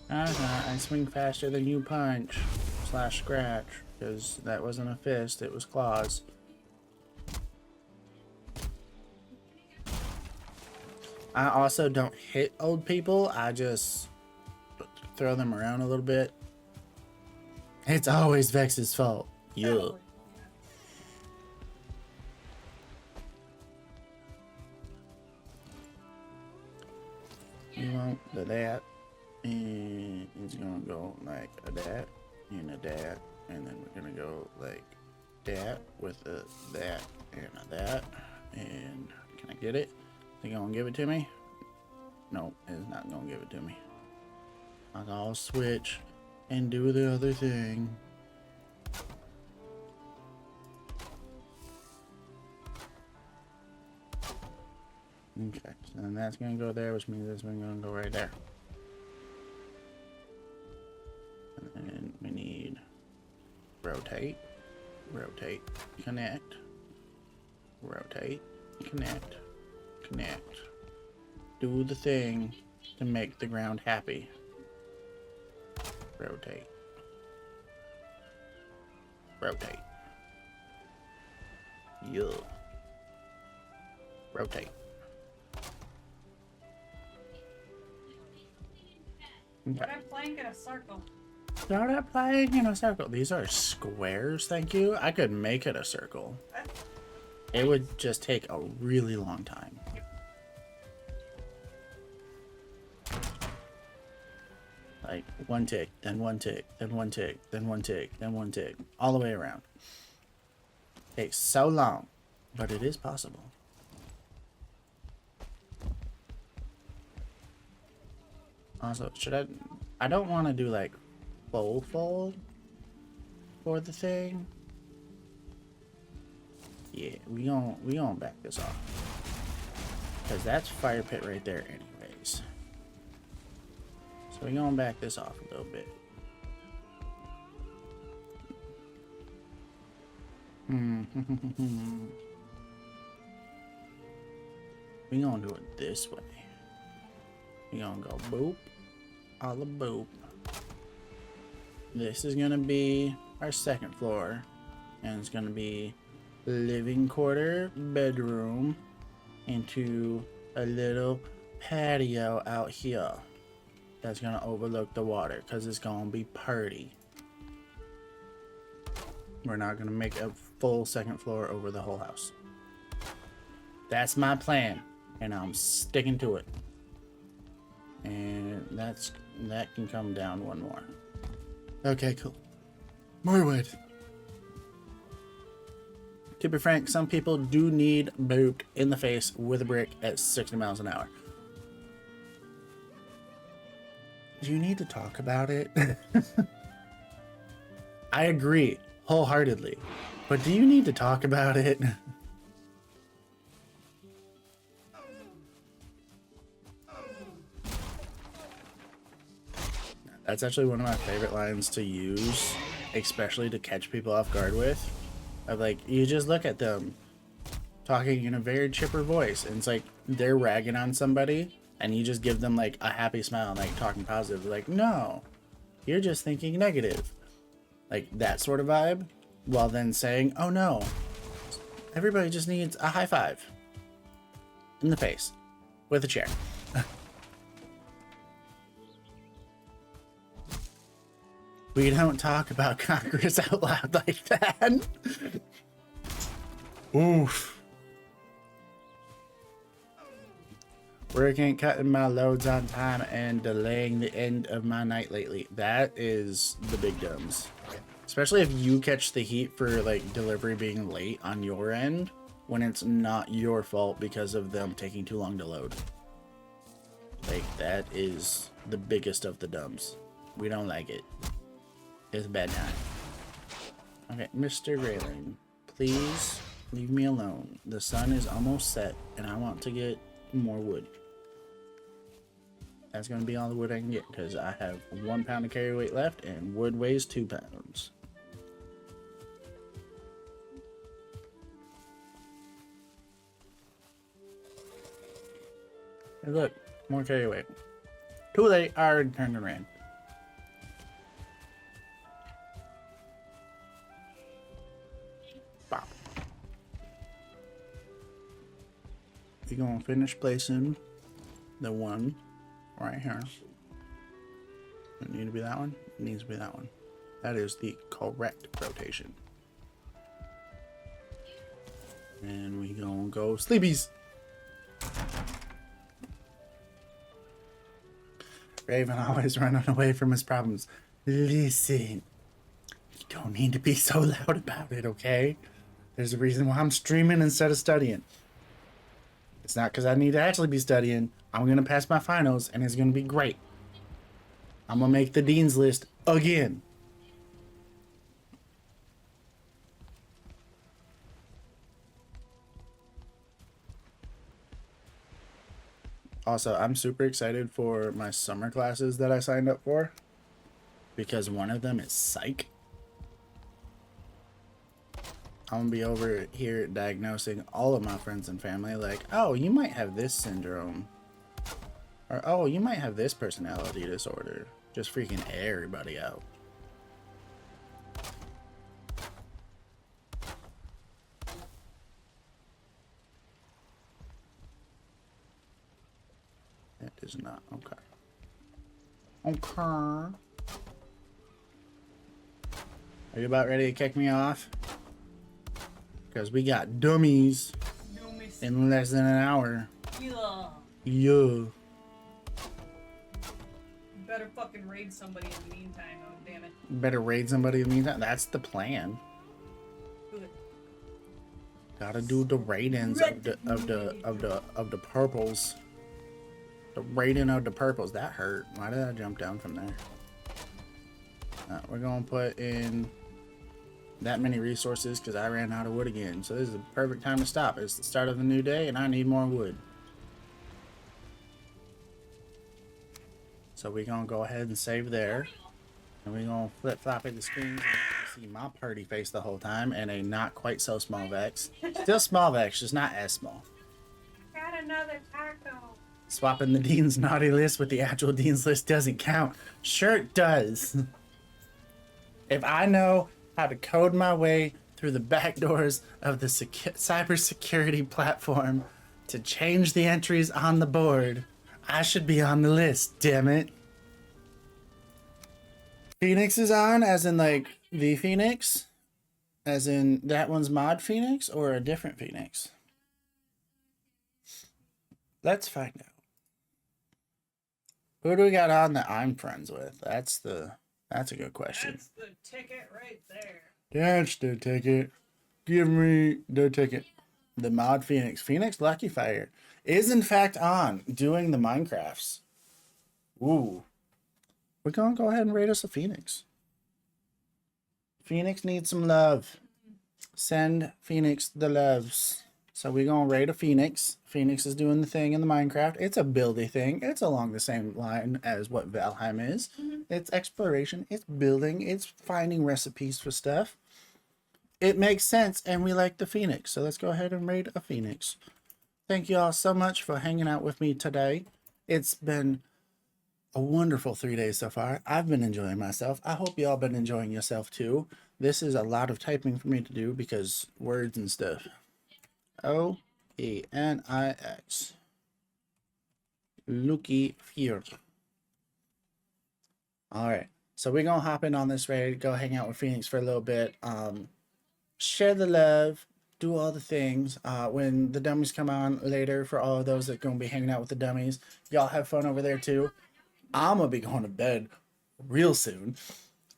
I swing faster than you punch. / scratch. Because that wasn't a fist, it was claws. I also don't hit old people. I just throw them around a little bit. It's always Vex's fault. Yuck. No, that. And it's gonna go like a that and a that. And then we're gonna go like that with a that and a that. And can I get it? They gonna give it to me? No, it's not gonna give it to me. I'll switch and do the other thing. Okay, so then that's gonna go there, which means this one's gonna go right there. And then we need rotate, rotate, connect, rotate, connect, connect. Do the thing to make the ground happy. Rotate. Rotate. Yeah. Rotate. But I'm playing in a circle. Start up playing in a circle. These are squares, thank you. I could make it a circle. It would just take a really long time. Like one tick, then one tick, then one tick, then one tick, then one tick, all the way around. Takes so long, but it is possible. Also, should I don't want to do like full fold for the thing. Yeah, we gonna back this off. Cause that's fire pit right there anyways. So we're gonna back this off a little bit. We gonna do it this way. We gonna go boop, all the boop. This is gonna be our second floor, and it's gonna be living quarter, bedroom, into a little patio out here that's gonna overlook the water, because it's gonna be party. We're not gonna make a full second floor over the whole house. That's my plan, and I'm sticking to it. And that can come down one more. Okay, cool. More wood. To be frank, some people do need booped in the face with a brick at 60 miles an hour. Do you need to talk about it? I agree wholeheartedly, but do you need to talk about it? That's actually one of my favorite lines to use, especially to catch people off guard with. Of like, you just look at them talking in a very chipper voice, and it's like they're ragging on somebody, and you just give them like a happy smile, and like talking positive. Like, no, you're just thinking negative. Like that sort of vibe, while then saying, oh no, everybody just needs a high five in the face with a chair. We don't talk about Congress out loud like that. Oof. Working, cutting my loads on time, and delaying the end of my night lately. That is the big dumbs. Especially if you catch the heat for like delivery being late on your end when it's not your fault because of them taking too long to load. Like, that is the biggest of the dumbs. We don't like it. It's bedtime. Okay, Mr. Grayling, please leave me alone. The sun is almost set, and I want to get more wood. That's going to be all the wood I can get, because I have 1 pound of carry weight left, and wood weighs 2 pounds. Hey, look, more carry weight. Too late, I already turned around. You're gonna finish placing the one right here. It need to be that one? It needs to be that one. That is the correct rotation. And we gonna go sleepies. Raven always running away from his problems. Listen, you don't need to be so loud about it, okay? There's a reason why I'm streaming instead of studying. It's not because I need to actually be studying. I'm going to pass my finals, and it's going to be great. I'm going to make the dean's list again. Also, I'm super excited for my summer classes that I signed up for, because one of them is psych. I'm gonna be over here diagnosing all of my friends and family, like, oh, you might have this syndrome, or oh, you might have this personality disorder. Just freaking everybody out. That is not okay. Okay. Are you about ready to kick me off? Because we got dummies in less than an hour. Yeah. Yeah. Better fucking raid somebody in the meantime, oh damn it. Better raid somebody in the meantime. That's the plan. Good. Gotta do the raidings of the purples. The raiding of the purples. That hurt. Why did I jump down from there? We're gonna put in that many resources because I ran out of wood again. So this is the perfect time to stop. It's the start of a new day and I need more wood. So we're gonna go ahead and save there. And we're gonna flip flop at the screens and see my party face the whole time and a not quite so small Vex. Still small Vex, just not as small. Got another taco. Swapping the Dean's naughty list with the actual Dean's list doesn't count. Sure it does. If I know how to code my way through the back doors of the cybersecurity platform to change the entries on the board, I should be on the list, damn it. Phoenix is on, as in like the Phoenix? As in that one's mod Phoenix or a different Phoenix? Let's find out. Who do we got on that I'm friends with? That's a good question. That's the ticket right there. That's the ticket. Give me the ticket. The mod Phoenix. Phoenix Lucky Fire is in fact on doing the Minecrafts. Ooh. We're gonna go ahead and raid us a Phoenix. Phoenix needs some love. Send Phoenix the loves. So we're gonna raid a Phoenix. Phoenix is doing the thing in the Minecraft. It's a buildy thing. It's along the same line as what Valheim is. It's exploration. It's building. It's finding recipes for stuff. It makes sense, and we like the Phoenix. So let's go ahead and raid a Phoenix. Thank you all so much for hanging out with me today. It's been a wonderful 3 days so far. I've been enjoying myself. I hope y'all been enjoying yourself too. This is a lot of typing for me to do because words and stuff. O-E-N-I-X. Looky here. Alright, so we're gonna hop in on this raid, go hang out with Phoenix for a little bit, share the love, do all the things. When the dummies come on later, for all of those that are gonna be hanging out with the dummies, y'all have fun over there too. I'm gonna be going to bed real soon,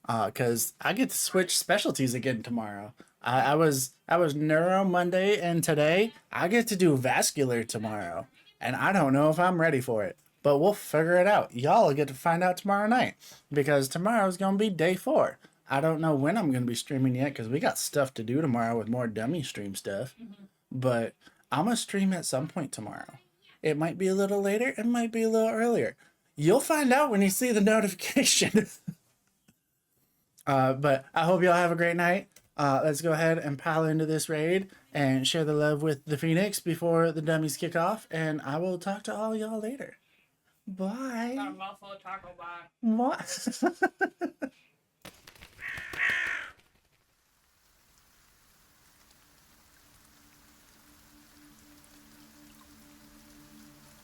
because I get to switch specialties again tomorrow. I was neuro Monday, and today I get to do vascular tomorrow, and I don't know if I'm ready for it, but we'll figure it out. Y'all will get to find out tomorrow night, because tomorrow's gonna be day 4. I don't know when I'm gonna be streaming yet, because we got stuff to do tomorrow with more dummy stream stuff. But I'm gonna stream at some point tomorrow. It might be a little later, it might be a little earlier. You'll find out when you see the notification. But I hope y'all have a great night. Let's go ahead and pile into this raid and share the love with the Phoenix before the dummies kick off. And I will talk to all y'all later. Bye. Got a mouthful of taco bar. What?